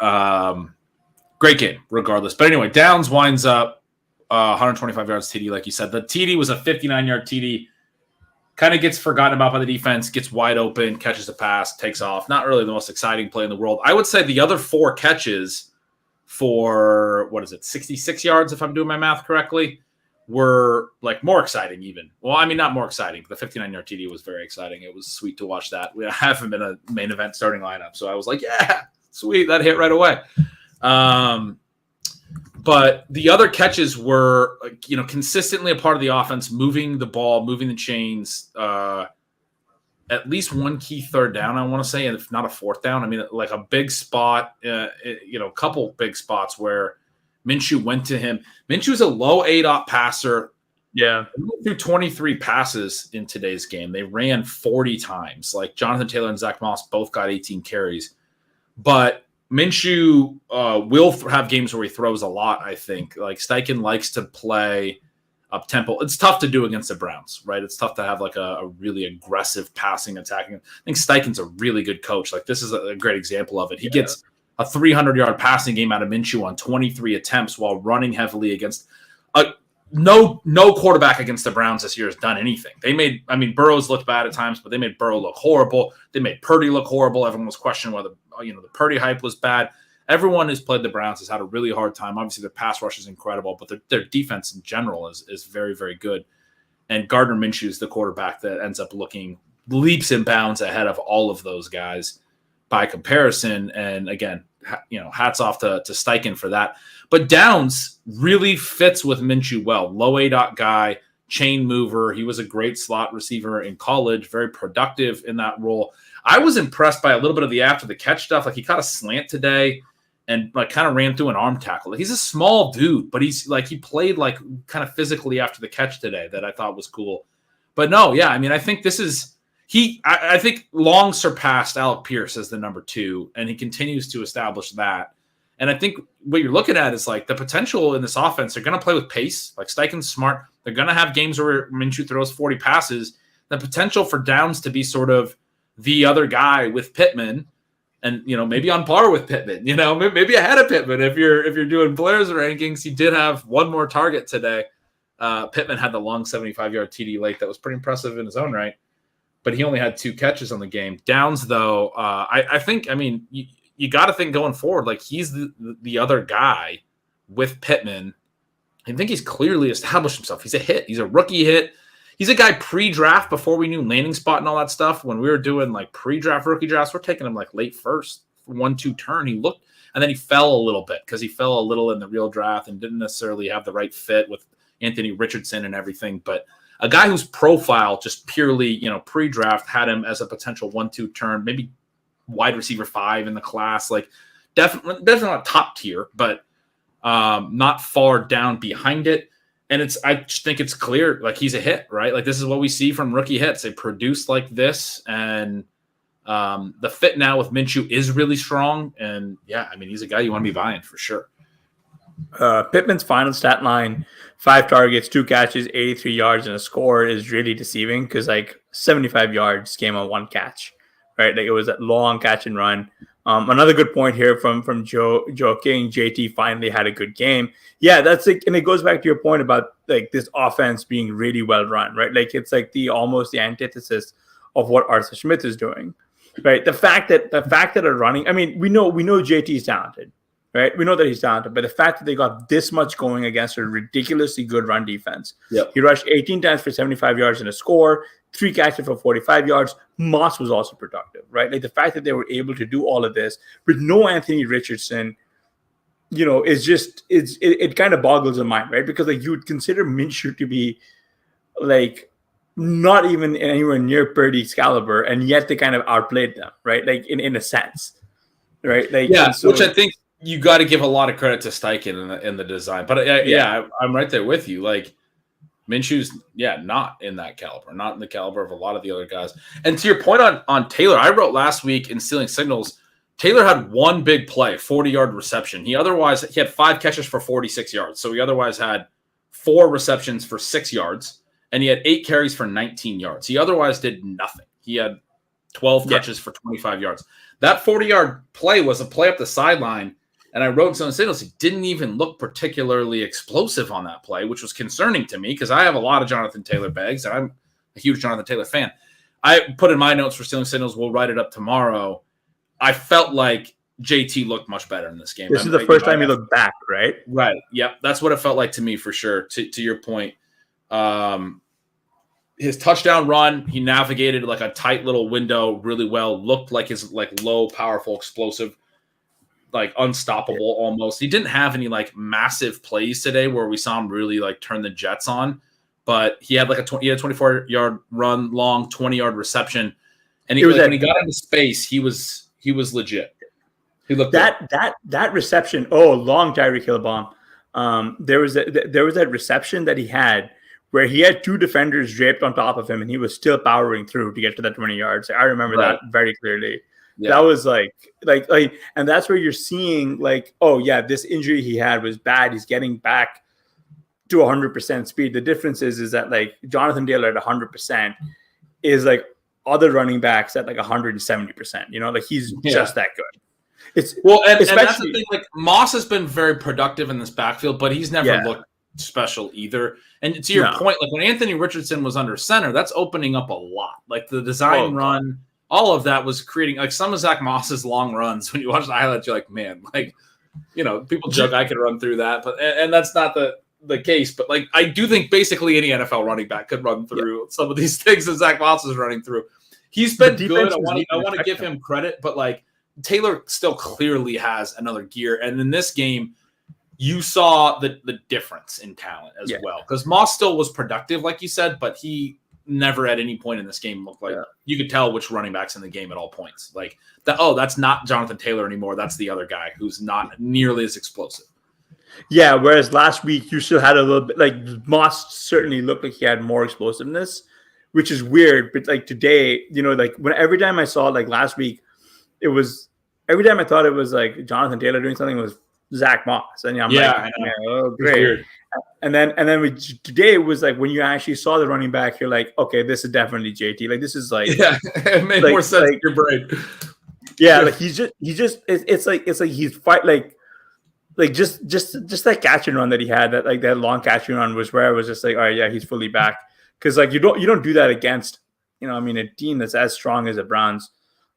great game regardless. But anyway, Downs winds up 125 yards TD, like you said. The TD was a 59-yard TD. Kind of gets forgotten about by the defense. Gets wide open, catches a pass, takes off. Not really the most exciting play in the world. I would say the other 4 catches for 66 yards, if I'm doing my math correctly, were like more exciting even. Well, I mean, not more exciting. The 59-yard TD was very exciting. It was sweet to watch that. We have him in a main event starting lineup. So I was like, yeah, sweet. That hit right away. But the other catches were, consistently a part of the offense, moving the ball, moving the chains, at least one key 3rd down, I want to say, and if not a 4th down. I mean, like a big spot, a couple big spots where Minshew went to him. Minshew's a low ADOT passer. Yeah. They went through 23 passes in today's game. They ran 40 times. Like Jonathan Taylor and Zach Moss both got 18 carries. But Minshew will have games where he throws a lot, I think. Like Steichen likes to play up-tempo. It's tough to do against the Browns, right? It's tough to have like a really aggressive passing, attacking. I think Steichen's a really good coach. Like this is a great example of it. He gets a 300-yard passing game out of Minshew on 23 attempts while running heavily against no quarterback against the Browns this year has done anything. Burrow's looked bad at times, but they made Burrow look horrible. They made Purdy look horrible. Everyone was questioning whether the Purdy hype was bad. Everyone who's played the Browns has had a really hard time. Obviously, their pass rush is incredible, but their defense in general is very, very good. And Gardner Minshew is the quarterback that ends up looking leaps and bounds ahead of all of those guys by comparison. And again, hats off to Steichen for that. But Downs really fits with Minshew well. Low ADOT guy, chain mover. He was a great slot receiver in college, very productive in that role. I was impressed by a little bit of the after the catch stuff. Like he caught a slant today and like kind of ran through an arm tackle. He's a small dude, but he's like he played like kind of physically after the catch today that I thought was cool. But no, yeah, I mean, I think this is I think long surpassed Alec Pierce as the number 2, and he continues to establish that. And I think what you're looking at is like the potential in this offense. They're going to play with pace. Like Steichen's smart. They're going to have games where Minshew throws 40 passes. The potential for Downs to be sort of the other guy with Pittman, and maybe on par with Pittman. Maybe ahead of Pittman if you're doing Blair's rankings. He did have one more target today. Pittman had the long 75-yard TD late that was pretty impressive in his own right, but he only had 2 catches on the game. Downs, though, I think, you got to think going forward, like he's the other guy with Pittman. I think he's clearly established himself. He's a hit. He's a rookie hit. He's a guy pre-draft before we knew landing spot and all that stuff. When we were doing like pre-draft rookie drafts, we're taking him like late first, 1-2 turn. He looked, and then he fell a little bit because he fell a little in the real draft and didn't necessarily have the right fit with Anthony Richardson and everything. But a guy whose profile just purely, pre-draft had him as a potential 1-2 turn, maybe wide receiver 5 in the class. Like definitely not top tier, but not far down behind it. And I just think it's clear, like he's a hit, right? Like this is what we see from rookie hits. They produce like this, and the fit now with Minshew is really strong. And yeah, he's a guy you want to be buying for sure. Pittman's final stat line, 5 targets, 2 catches, 83 yards, and a score is really deceiving because like 75 yards came on 1 catch, right? Like it was that long catch and run. Another good point here from Joe King. JT finally had a good game. Yeah, that's like, and it goes back to your point about like this offense being really well run, right? Like it's like almost the antithesis of what Arthur Smith is doing, right? The fact that they're running. We know JT is talented, right? We know that he's talented, but the fact that they got this much going against a ridiculously good run defense. Yep. He rushed 18 times for 75 yards and a score, 3 catches for 45 yards. Moss was also productive, right? Like the fact that they were able to do all of this with no Anthony Richardson, is just it kind of boggles the mind, right? Because like you would consider Minshew to be like not even anywhere near Purdy's caliber, and yet they kind of outplayed them, right? Like in a sense, right? Like yeah, which I think you got to give a lot of credit to Steichen in the design. But I'm right there with you. Like Minshew's, not in that caliber, not in the caliber of a lot of the other guys. And to your point on Taylor, I wrote last week in Stealing Signals, Taylor had one big play, 40-yard reception. He had 5 catches for 46 yards. So he otherwise had 4 receptions for 6 yards, and he had 8 carries for 19 yards. He otherwise did nothing. He had 12 catches for 25 yards. That 40-yard play was a play up the sideline, and I wrote in some signals, he didn't even look particularly explosive on that play, which was concerning to me because I have a lot of Jonathan Taylor bags, and I'm a huge Jonathan Taylor fan. I put in my notes for Stealing Signals, we'll write it up tomorrow. I felt like JT looked much better in this game. This is the first time he looked back, right? Right. Yep. That's what it felt like to me for sure. To your point, his touchdown run, he navigated like a tight little window really well. Looked like his like low, powerful, explosive, like unstoppable almost. He didn't have any like massive plays today where we saw him really like turn the Jets on, but he had like a 24-yard run, long 20-yard reception, and when he got into space, he was legit. He looked that reception. Oh, long Tyreek Hill bomb. There was that reception that he had where he had 2 defenders draped on top of him, and he was still powering through to get to that 20 yards. I remember that very clearly. Yeah. That was like, and that's where you're seeing like, oh yeah, this injury he had was bad. He's getting back to 100% speed. The difference is that like Jonathan Taylor at 100% is like other running backs at like 170%. Like he's just that good. And that's the thing. Like Moss has been very productive in this backfield, but he's never looked special either. And to your point, like when Anthony Richardson was under center, that's opening up a lot. Like the design run, all of that was creating like some of Zach Moss's long runs. When you watch the highlights, you're like, man, like people joke I could run through that, but and that's not the case. But like I do think basically any NFL running back could run through some of these things that Zach Moss is running through. He's been good. I want to give him credit, but like Taylor still clearly has another gear. And in this game, you saw the difference in talent as well. Because Moss still was productive, like you said, but he never at any point in this game looked like you could tell which running back's in the game at all points. Like that's not Jonathan Taylor anymore. That's the other guy who's not nearly as explosive. Yeah, whereas last week you still had a little bit like Moss certainly looked like he had more explosiveness, which is weird. But like today, like every time I saw like last week, it was every time I thought it was like Jonathan Taylor doing something, it was Zach Moss, and I'm I know. oh great. And then today it was like when you actually saw the running back, you're like, okay, this is definitely JT. Like this is like it made more sense in your brain. Yeah, like he's just it's like he's just that catch and run that he had, that long catch and run was where I was just like, all right, yeah, he's fully back. Because like you don't do that against a team that's as strong as the Browns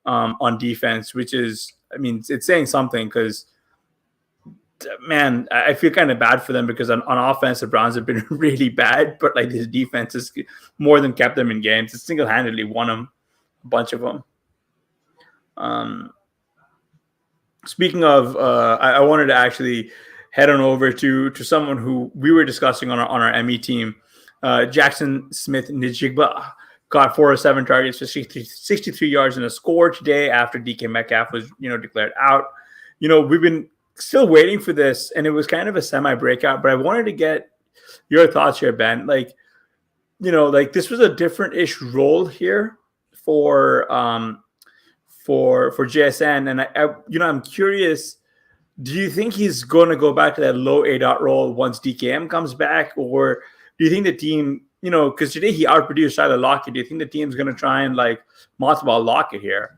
on defense, which is it's saying something because man, I feel kind of bad for them because on offense the Browns have been really bad, but like this defense has more than kept them in games. It's single-handedly won them a bunch of them. Speaking of, I wanted to actually head on over to someone who we were discussing on our ME team. Jackson Smith-Njigba got 4 of 7 targets for 63 yards and a score today after DK Metcalf was declared out. We've been still waiting for this, and it was kind of a semi-breakout, but I wanted to get your thoughts here, Ben. Like, this was a different-ish role here for JSN, and I'm curious, do you think he's going to go back to that low A-dot role once DKM comes back, or do you think the team, because today he outproduced Tyler Lockett, do you think the team's going to try and like mothball Lockett here?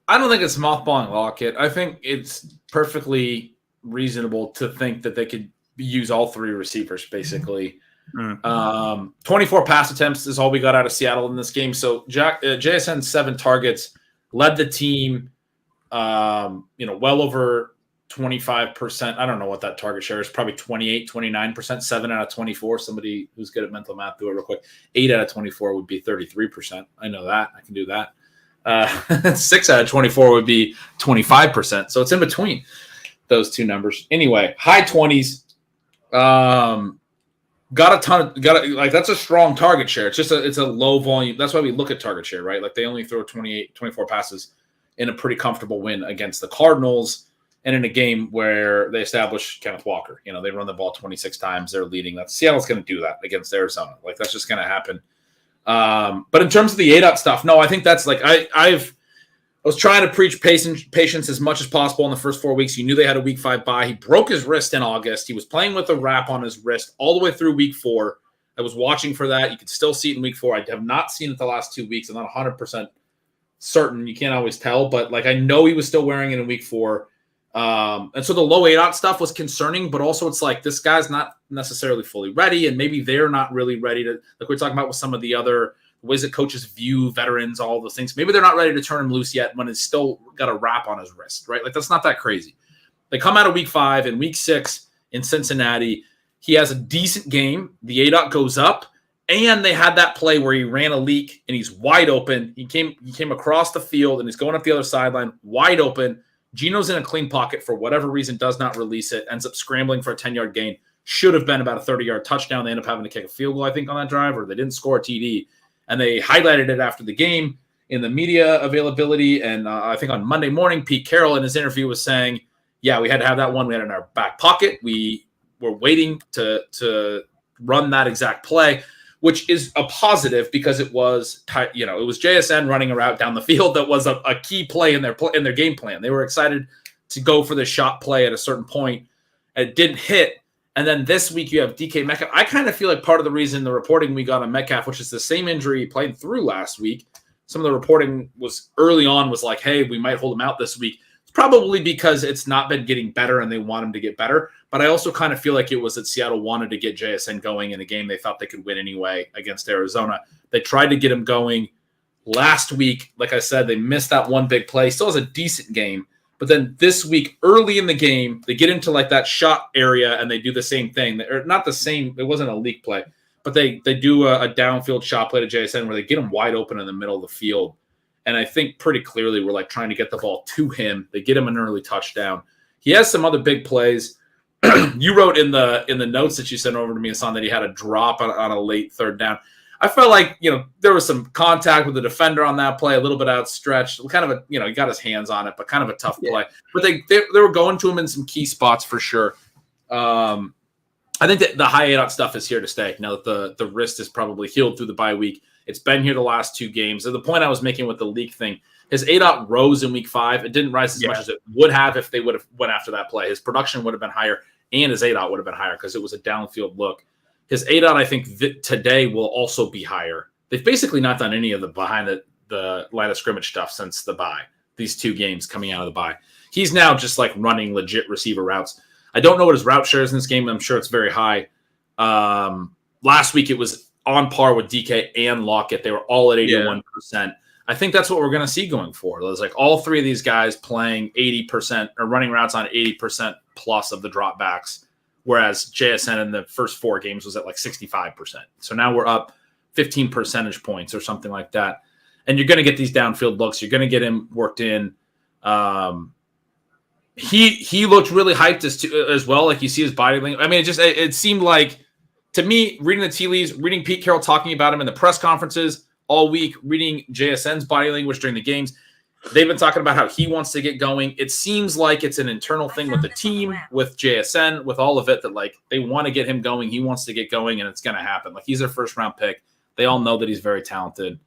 I don't think it's mothballing Lockett. I think it's perfectly reasonable to think that they could use all 3 receivers, basically. 24 pass attempts is all we got out of Seattle in this game. So JSN 7 targets, led the team, well over 25%. I don't know what that target share is, probably 28, 29%, 7 out of 24. Somebody who's good at mental math, do it real quick. 8 out of 24 would be 33%. I know that. I can do that. 6 out of 24 would be 25%. So it's in between those two numbers. Anyway, high 20s. That's a strong target share. It's a low volume. That's why we look at target share, right? Like they only throw 24 passes in a pretty comfortable win against the Cardinals and in a game where they establish Kenneth Walker. They run the ball 26 times. They're leading. Seattle's going to do that against Arizona. Like that's just going to happen. But in terms of the ADOT stuff, no, I think that's like I was trying to preach patience as much as possible in the first 4 weeks. You knew they had a week 5 bye. He broke his wrist in August. He was playing with a wrap on his wrist all the way through week 4. I was watching for that. You could still see it in week 4. I have not seen it the last 2 weeks. I'm not 100% certain. You can't always tell, but like I know he was still wearing it in week 4. And so the low ADOT stuff was concerning, but also it's like this guy's not necessarily fully ready, and maybe they're not really ready to, like we're talking about with some of the other ways that coaches view veterans, all those things. Maybe they're not ready to turn him loose yet when it's still got a wrap on his wrist, right? Like that's not that crazy. They come out of week 5 and week 6 in Cincinnati. He has a decent game. The ADOT goes up, and they had that play where he ran a leak and he's wide open. He came across the field and he's going up the other sideline, wide open. Geno's in a clean pocket for whatever reason, does not release it, ends up scrambling for a 10-yard gain. Should have been about a 30-yard touchdown. They end up having to kick a field goal, I think, on that drive, or they didn't score a TD. And they highlighted it after the game in the media availability. And I think on Monday morning, Pete Carroll in his interview was saying, yeah, we had to have that one. We had it in our back pocket. We were waiting to run that exact play, which is a positive because it was JSN running a route down the field that was a key play in their game plan. They were excited to go for the shot play at a certain point. It didn't hit. And then this week you have DK Metcalf. I kind of feel like part of the reason the reporting we got on Metcalf, which is the same injury he played through last week, some of the reporting was early on was like, hey, we might hold him out this week. It's probably because it's not been getting better and they want him to get better. But I also kind of feel like it was that Seattle wanted to get JSN going in a game they thought they could win anyway against Arizona. They tried to get him going last week. Like I said, they missed that one big play. Still has a decent game. But then this week, early in the game, they get into like that shot area and they do the same thing. Or not the same. It wasn't a leak play. But they do a downfield shot play to JSN where they get him wide open in the middle of the field. And I think pretty clearly we're like trying to get the ball to him. They get him an early touchdown. He has some other big plays. You wrote in the notes that you sent over to me, Hasan, that he had a drop on a late third down. I felt like, there was some contact with the defender on that play, a little bit outstretched, kind of he got his hands on it, but kind of a tough play. But they were going to him in some key spots for sure. I think that the high ADOT stuff is here to stay. Now that the wrist is probably healed through the bye week, it's been here the last 2 games. And the point I was making with the leak thing, his ADOT rose in week 5. It didn't rise as much as it would have if they would have went after that play. His production would have been higher, and his ADOT would have been higher because it was a downfield look. His ADOT, I think, today will also be higher. They've basically not done any of the behind the line of scrimmage stuff since the bye. These 2 games coming out of the bye. He's now just like running legit receiver routes. I don't know what his route share is in this game. I'm sure it's very high. Last week it was on par with DK and Lockett. They were all at 81%. Yeah. I think that's what we're going to see going forward. It's like all 3 of these guys playing 80% or running routes on 80% plus of the dropbacks, whereas JSN in the first 4 games was at like 65%. So now we're up 15 percentage points or something like that. And you're going to get these downfield looks. You're going to get him worked in. He looked really hyped as well. Like you see his body language. I mean, it seemed like, to me, reading the tea leaves, reading Pete Carroll talking about him in the press conferences all week, reading JSN's body language during the games, they've been talking about how he wants to get going. It seems like it's an internal thing with the team, with JSN, with all of it, that like they want to get him going. He wants to get going, and it's going to happen. Like he's their first round pick. They all know that he's very talented.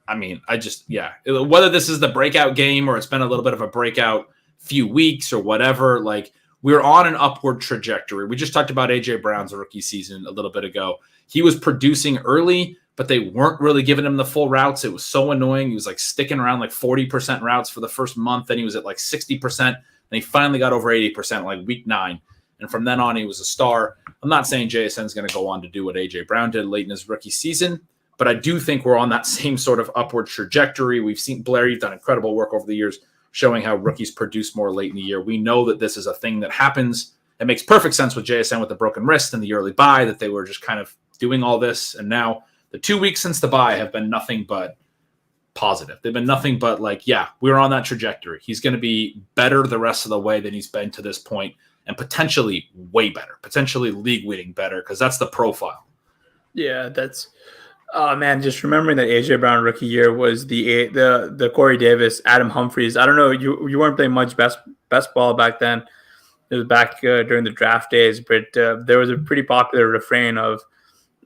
I mean, whether this is the breakout game or it's been a little bit of a breakout few weeks or whatever, like we're on an upward trajectory. We just talked about AJ Brown's rookie season a little bit ago. He was producing early, but they weren't really giving him the full routes. It was so annoying. He was like sticking around like 40% routes for the first month. Then he was at like 60%. And he finally got over 80% like week 9. And from then on, he was a star. I'm not saying JSN is going to go on to do what AJ Brown did late in his rookie season, but I do think we're on that same sort of upward trajectory. We've seen Blair, you've done incredible work over the years, showing how rookies produce more late in the year. We know that this is a thing that happens. It makes perfect sense with JSN with the broken wrist and the early bye, that they were just kind of doing all this. And now the 2 weeks since the bye have been nothing but positive. They've been nothing but like, yeah, we're on that trajectory. He's going to be better the rest of the way than he's been to this point, and potentially way better, potentially league-winning better, because that's the profile. Yeah, that's oh man, just remembering that AJ Brown rookie year was the Corey Davis, Adam Humphries. I don't know, you weren't playing much best ball back then. It was back during the draft days, but there was a pretty popular refrain of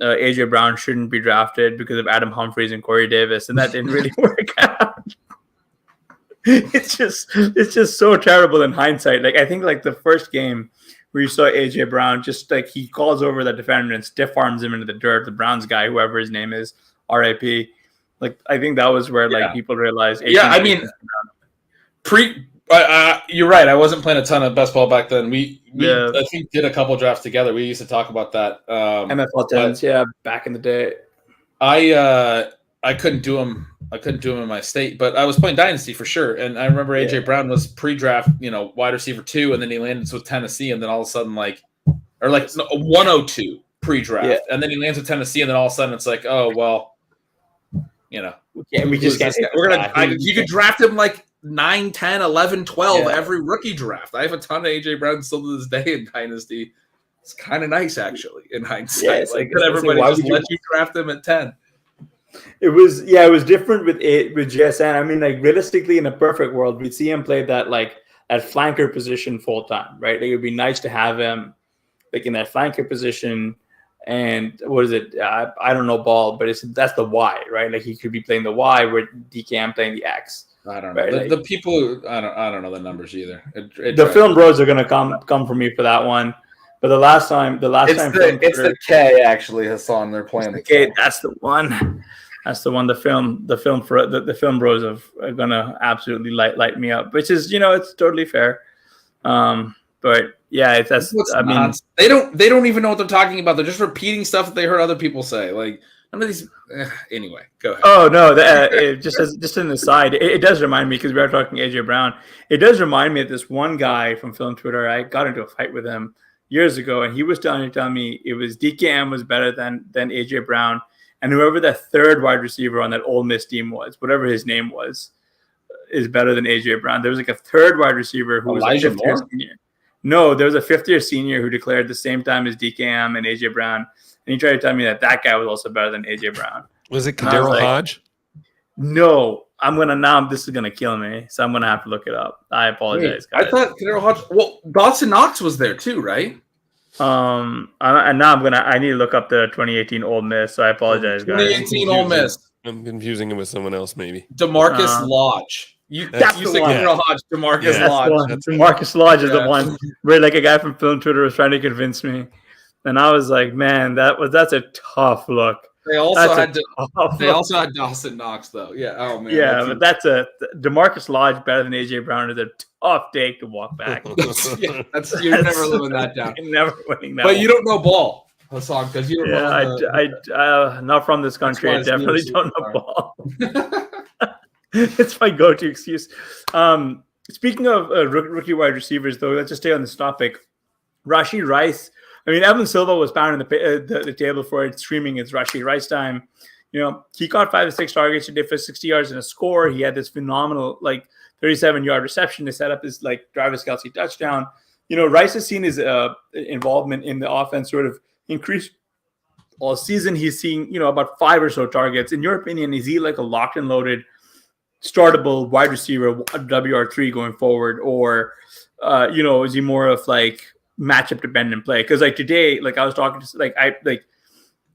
AJ Brown shouldn't be drafted because of Adam Humphries and Corey Davis, and that didn't really work out. It's just so terrible in hindsight. Like I think like the first game where you saw AJ Brown, just like he calls over the defender and stiff arms him into the dirt, the Browns guy, whoever his name is, RIP. Like I think that was where like people realized. I mean, you're right. I wasn't playing a ton of best ball back then. We I think did a couple drafts together. We used to talk about that. MFL 10s, back in the day. I couldn't do them. I couldn't do them in my state, but I was playing Dynasty for sure. And I remember AJ Brown was pre-draft, wide receiver 2, and then he landed with Tennessee, and then all of a sudden 102 pre-draft, and then he lands with Tennessee, and then all of a sudden it's like, oh well, we just can't. You could draft him like 9, 10, 11, 12 every rookie draft. I have a ton of AJ Brown still to this day in Dynasty. It's kind of nice actually in hindsight. Everybody just let you draft them at 10. It was different with JSN. I mean, like realistically, in a perfect world, we'd see him play that flanker position full time, right? Like, it would be nice to have him like in that flanker position. And what is it? I don't know ball, but that's the Y, right? Like he could be playing the Y where DKM playing the X. I don't know. Right? The people, I don't know the numbers either. The film bros are gonna come for me for that one. But the last time it's the K actually, Hasan. They're playing the K. That's the one. That's the one. The film bros are gonna absolutely light me up, which is it's totally fair. But yeah, they don't even know what they're talking about. They're just repeating stuff that they heard other people say. Like none of these. Anyway, go ahead. Oh no, just an aside, it does remind me, because we are talking AJ Brown. It does remind me of this one guy from film Twitter. I got into a fight with him years ago, and he was telling me it was DKM was better than AJ Brown, and whoever the third wide receiver on that Ole Miss team was, whatever his name was, is better than AJ Brown. There was like a third wide receiver who Elijah was a fifth-year senior. No, there was a fifth-year senior who declared the same time as DKM and AJ Brown, and he tried to tell me that guy was also better than AJ Brown. Was it Daryl Hodge? No, this is gonna kill me, so I'm gonna have to look it up. I apologize, guys. I thought Daryl Hodge. Well, Dawson Knox was there too, right? And now I need to look up the 2018 Ole Miss, so I apologize, guys. 2018 Ole Miss. I'm confusing him with someone else, maybe. DeMarcus Lodge. That's You the said one. Gabriel Hodge. DeMarcus Yeah. Lodge. Marcus Lodge is the Yeah. one where like a guy from film Twitter was trying to convince me, and I was like, man, that's a tough look. They also That's had Dawson Knox though. Yeah. Oh man. yeah, but that's a DeMarcus Lodge better than AJ Brown is a tough take to walk back. You're never living that down. Never winning that. But one. you don't know ball, Hasan, because you don't know. I not from this country. I That's why definitely it's don't know ball. It's my go-to excuse. Speaking of rookie wide receivers, though, let's just stay on this topic. Rashee Rice. I mean, Evan Silva was pounding the table for it, screaming it's Rashee Rice time. You know, he caught 5 to 6 targets today for 60 yards and a score. He had this phenomenal, 37-yard reception to set up his, Travis Kelce touchdown. You know, Rice has seen his involvement in the offense sort of increase all season. He's seeing, about 5 or so targets. In your opinion, is he like a locked and loaded, startable wide receiver, WR3 going forward? Or, is he more of matchup dependent play? Because today, I was talking to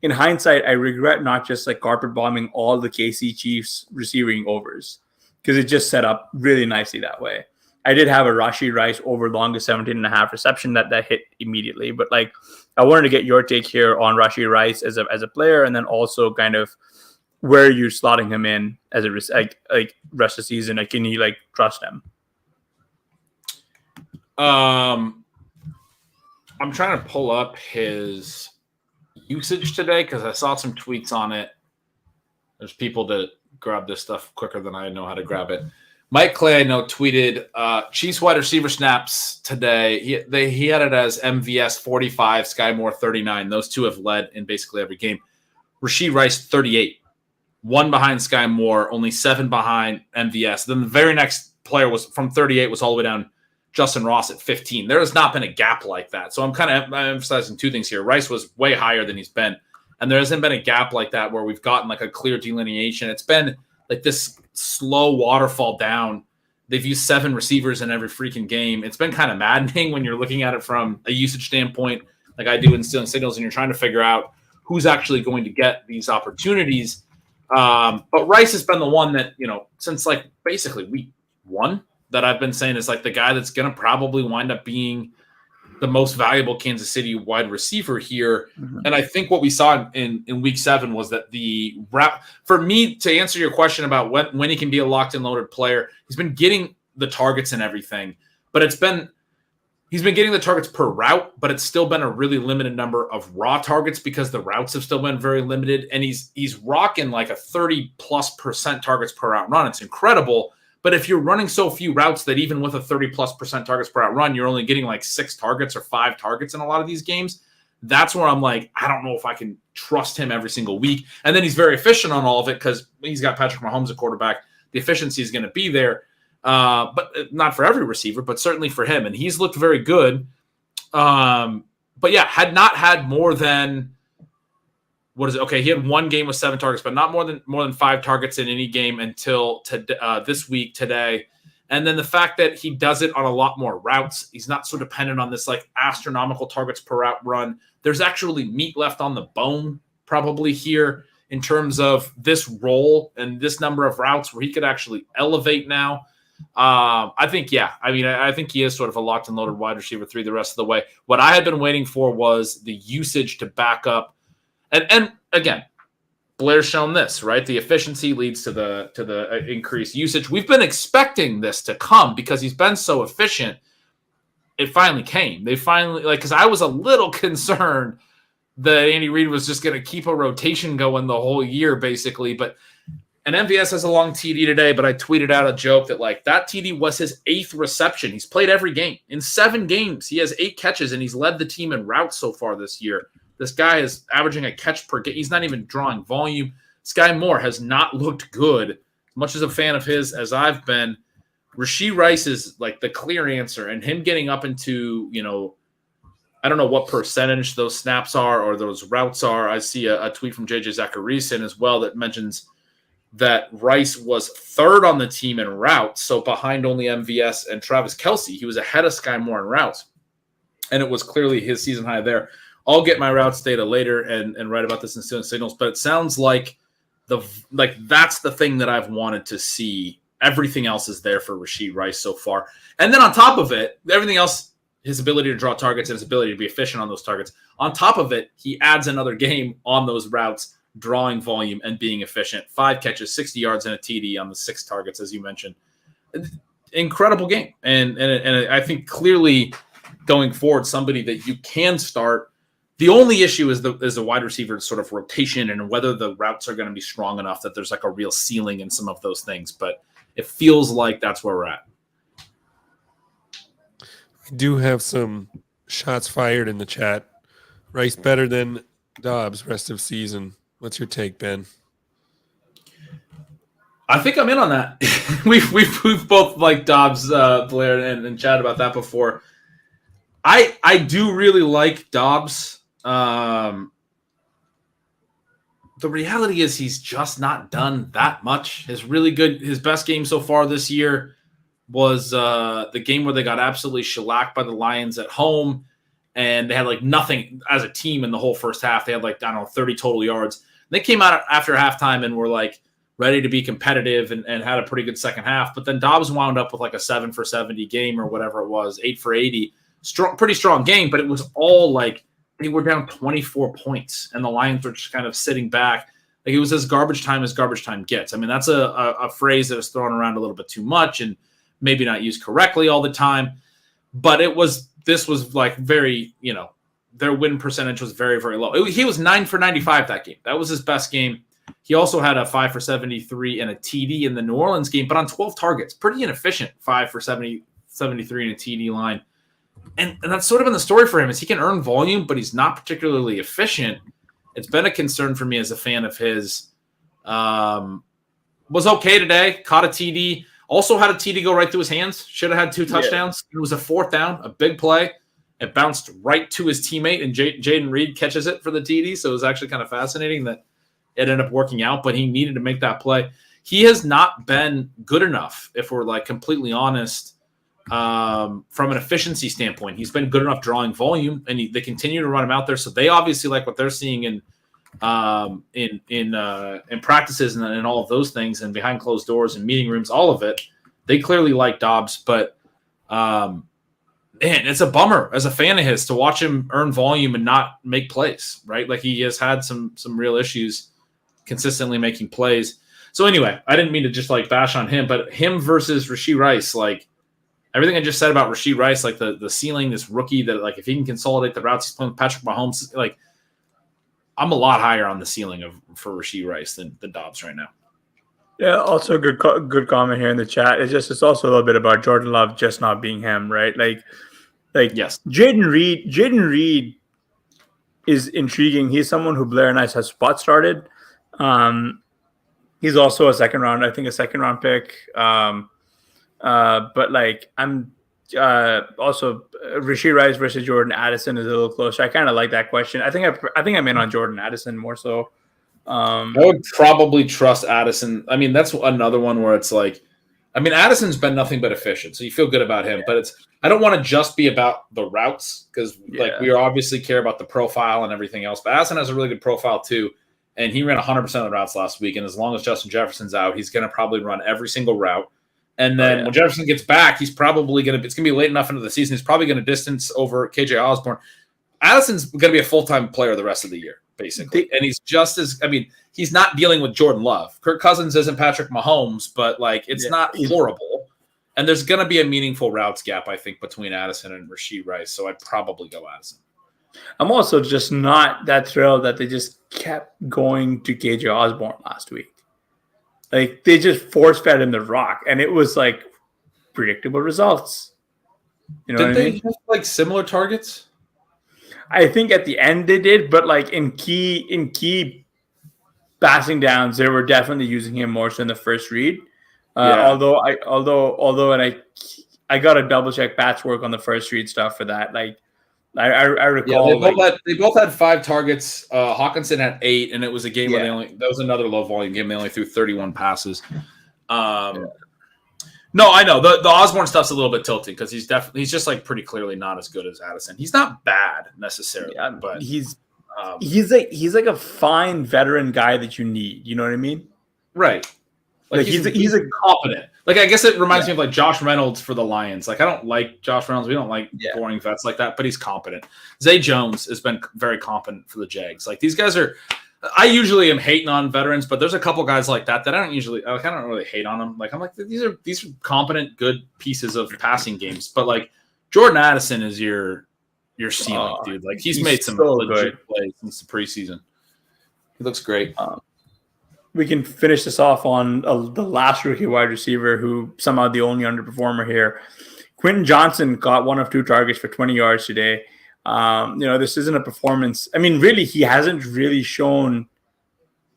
in hindsight, I regret not just carpet bombing all the KC Chiefs receiving overs, because it just set up really nicely that way. I did have a Rashee Rice over longest 17.5 reception that hit immediately, but I wanted to get your take here on Rashee Rice as a player, and then also kind of where you're slotting him in as a rest of the season. Can you trust him? I'm trying to pull up his usage today because I saw some tweets on it. There's people that grab this stuff quicker than I know how to grab it. Mike Clay, I know, tweeted Chiefs wide receiver snaps today. He had it as MVS 45, Sky Moore 39. Those two have led in basically every game. Rashee Rice 38, 1 behind Sky Moore, only 7 behind MVS. Then the very next player was from 38 was all the way down Justin Ross at 15. There has not been a gap like that. So I'm emphasizing 2 things here. Rice was way higher than he's been, and there hasn't been a gap like that where we've gotten a clear delineation. It's been this slow waterfall down. They've used 7 receivers in every freaking game. It's been kind of maddening when you're looking at it from a usage standpoint, like I do in Stealing Signals, and you're trying to figure out who's actually going to get these opportunities. But Rice has been the one that, since basically week 1, that I've been saying is the guy that's going to probably wind up being the most valuable Kansas City wide receiver here. Mm-hmm. And I think what we saw in week 7 was that the route, for me, to answer your question about when he can be a locked and loaded player, he's been getting the targets and everything, but he's been getting the targets per route, but it's still been a really limited number of raw targets because the routes have still been very limited. And he's rocking a 30+% targets per route run. It's incredible. But if you're running so few routes that even with a 30+% targets per out run, you're only getting 6 targets or 5 targets in a lot of these games, that's where I'm I don't know if I can trust him every single week. And then he's very efficient on all of it because he's got Patrick Mahomes at quarterback. The efficiency is going to be there, but not for every receiver, but certainly for him. And he's looked very good. But yeah, had not had more than – what is it? Okay, he had 1 game with 7 targets, but not more than 5 targets in any game until this week today. And then the fact that he does it on a lot more routes, he's not so dependent on this astronomical targets per route run. There's actually meat left on the bone probably here in terms of this role and this number of routes where he could actually elevate now. I think he is sort of a locked and loaded wide receiver 3 the rest of the way. What I had been waiting for was the usage to back up. And again, Blair's shown this, right? The efficiency leads to the increased usage. We've been expecting this to come because he's been so efficient. It finally came. They finally because I was a little concerned that Andy Reid was just going to keep a rotation going the whole year, basically. But and MVS has a long TD today, but I tweeted out a joke that that TD was his 8th reception. He's played every game. In 7 games, he has 8 catches, and he's led the team in routes so far this year. This guy is averaging a catch per game. He's not even drawing volume. Sky Moore has not looked good. As much as a fan of his as I've been, Rashee Rice is the clear answer. And him getting up into, I don't know what percentage those snaps are or those routes are. I see a tweet from JJ Zachariason as well that mentions that Rice was 3rd on the team in routes, so behind only MVS and Travis Kelce. He was ahead of Sky Moore in routes. and it was clearly his season high there. I'll get my routes data later and write about this in Stealing Signals, but it sounds like that's the thing that I've wanted to see. Everything else is there for Rashee Rice so far. And then on top of it, everything else, his ability to draw targets and his ability to be efficient on those targets. On top of it, he adds another game on those routes, drawing volume and being efficient. 5 catches, 60 yards, and a TD on the 6 targets, as you mentioned. Incredible game. And I think clearly going forward, somebody that you can start. The only issue is the wide receiver sort of rotation and whether the routes are going to be strong enough that there's like a real ceiling in some of those things. But it feels like that's where we're at. We do have some shots fired in the chat. Rice better than Dobbs rest of season. What's your take, Ben? I think I'm in on that. we've both liked Dobbs, Blair, and chatted about that before. I do really like Dobbs. The reality is he's just not done that much. His best game so far this year was the game where they got absolutely shellacked by the Lions at home, and they had like nothing as a team in the whole first half. They had 30 total yards. They came out after halftime and were like ready to be competitive and had a pretty good second half. But then Dobbs wound up with like a 7 for 70 game or whatever it was, 8 for 80. Pretty strong game, but it was all like they were down 24 points and the Lions were just kind of sitting back. Like it was as garbage time gets. I mean, that's a phrase that is thrown around a little bit too much and maybe not used correctly all the time. But this was like very, their win percentage was very, very low. He was 9 for 95 that game. That was his best game. He also had a 5 for 73 and a TD in the New Orleans game, but on 12 targets, pretty inefficient 5 for 73 and a TD line. And that's sort of been the story for him is he can earn volume, but he's not particularly efficient. It's been a concern for me as a fan of his. Was okay today, caught a TD, also had a TD go right through his hands. Should have had 2 touchdowns. Yeah. It was a 4th down, a big play. It bounced right to his teammate, and Jaden Reed catches it for the TD. So it was actually kind of fascinating that it ended up working out, but he needed to make that play. He has not been good enough, if we're like completely honest, from an efficiency standpoint. He's been good enough drawing volume, and they continue to run him out there. So they obviously like what they're seeing in practices and all of those things, and behind closed doors and meeting rooms, all of it. They clearly like Dobbs, but man, it's a bummer as a fan of his to watch him earn volume and not make plays, right? Like he has had some real issues consistently making plays. So anyway, I didn't mean to just like bash on him, but him versus Rashee Rice, like everything I just said about Rashee Rice, like the ceiling, this rookie that like if he can consolidate the routes he's playing with Patrick Mahomes, like I'm a lot higher on the ceiling for Rashee Rice than Dobbs right now. Yeah, also good comment here in the chat. It's also a little bit about Jordan Love just not being him, right? Like yes, Jaden Reed is intriguing. He's someone who Blair and I has spot started. He's also a second round pick. But like I'm also Rashee Rice versus Jordan Addison is a little closer. I kind of like that question. I think I'm in on Jordan Addison more so. I would probably trust Addison. I mean, that's another one where it's like, I mean, Addison's been nothing but efficient, so you feel good about him. But I don't want to just be about the routes because like we obviously care about the profile and everything else. But Addison has a really good profile too, and he ran 100% of the routes last week. And as long as Justin Jefferson's out, he's going to probably run every single route. And then when Jefferson gets back, he's probably going to – it's going to be late enough into the season. He's probably going to distance over KJ Osborne. Addison's going to be a full-time player the rest of the year, basically. And he's just as – I mean, he's not dealing with Jordan Love. Kirk Cousins isn't Patrick Mahomes, but, like, it's not horrible. And there's going to be a meaningful routes gap, I think, between Addison and Rashee Rice. So I'd probably go Addison. I'm also just not that thrilled that they just kept going to KJ Osborne last week. Like, they just force-fed him the rock, and it was, like, predictable results. You know what I mean? Did they have, like, similar targets? I think at the end they did, but, like, in key passing downs, they were definitely using him more so in the first read. Although I got to double-check Pat's work on the first read stuff for that. Like, I recall they both had 5 targets. Hawkinson had 8, and it was a game where that was another low volume game. They only threw 31 passes. No, I know the Osborne stuff's a little bit tilting because he's just like pretty clearly not as good as Addison. He's not bad necessarily, but he's like a fine veteran guy that you need. You know what I mean? Right. Like he's competent. Like I guess it reminds me of like Josh Reynolds for the Lions. Like I don't like Josh Reynolds. We don't like boring vets like that, but he's competent. Zay Jones has been very competent for the Jags. Like these guys are. I usually am hating on veterans, but there's a couple guys like that I don't really hate on them. Like I'm like these are competent, good pieces of passing games. But like Jordan Addison is your ceiling, dude. Like he's made some legit plays since the preseason. He looks great. We can finish this off on the last rookie wide receiver who somehow the only underperformer here. Quentin Johnston got 1 of 2 targets for 20 yards today. This isn't a performance. I mean, really, he hasn't really shown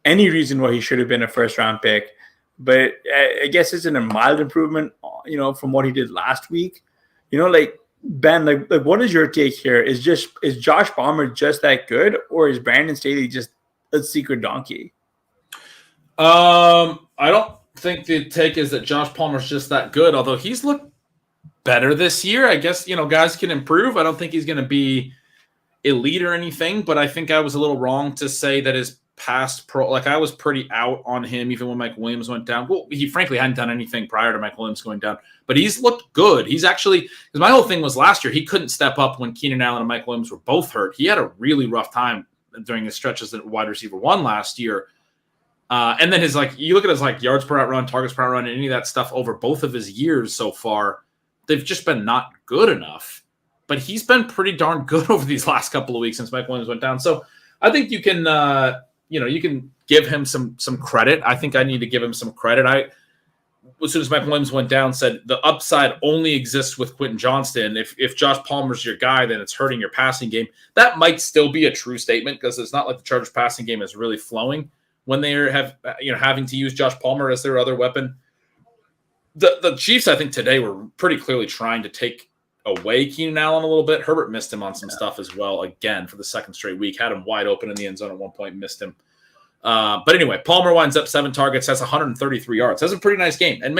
any reason why he should have been a first-round pick. But I guess it's a mild improvement, from what he did last week. Like Ben, like what is your take here? Is Josh Palmer just that good, or is Brandon Staley just a secret donkey? I don't think the take is that Josh Palmer's just that good, although he's looked better this year. I guess, guys can improve. I don't think he's going to be elite or anything, but I think I was a little wrong to say that his past I was pretty out on him even when Mike Williams went down. Well, he frankly hadn't done anything prior to Mike Williams going down, but he's looked good. He's actually, because my whole thing was last year, he couldn't step up when Keenan Allen and Mike Williams were both hurt. He had a really rough time during his stretches at wide receiver 1 last year. And then you look at his yards per out run, targets per out run, and any of that stuff over both of his years so far, they've just been not good enough. But he's been pretty darn good over these last couple of weeks since Mike Williams went down. So I think you can, you can give him some credit. I think I need to give him some credit. As soon as Mike Williams went down, said the upside only exists with Quentin Johnston. If Josh Palmer's your guy, then it's hurting your passing game. That might still be a true statement because it's not like the Chargers passing game is really flowing when they have having to use Josh Palmer as their other weapon. The Chiefs, I think today were pretty clearly trying to take away Keenan Allen a little bit. Herbert missed him on some stuff as well, again, for the second straight week. Had him wide open in the end zone at one point, missed him. But anyway, Palmer winds up 7 targets, has 133 yards. Has a pretty nice game, and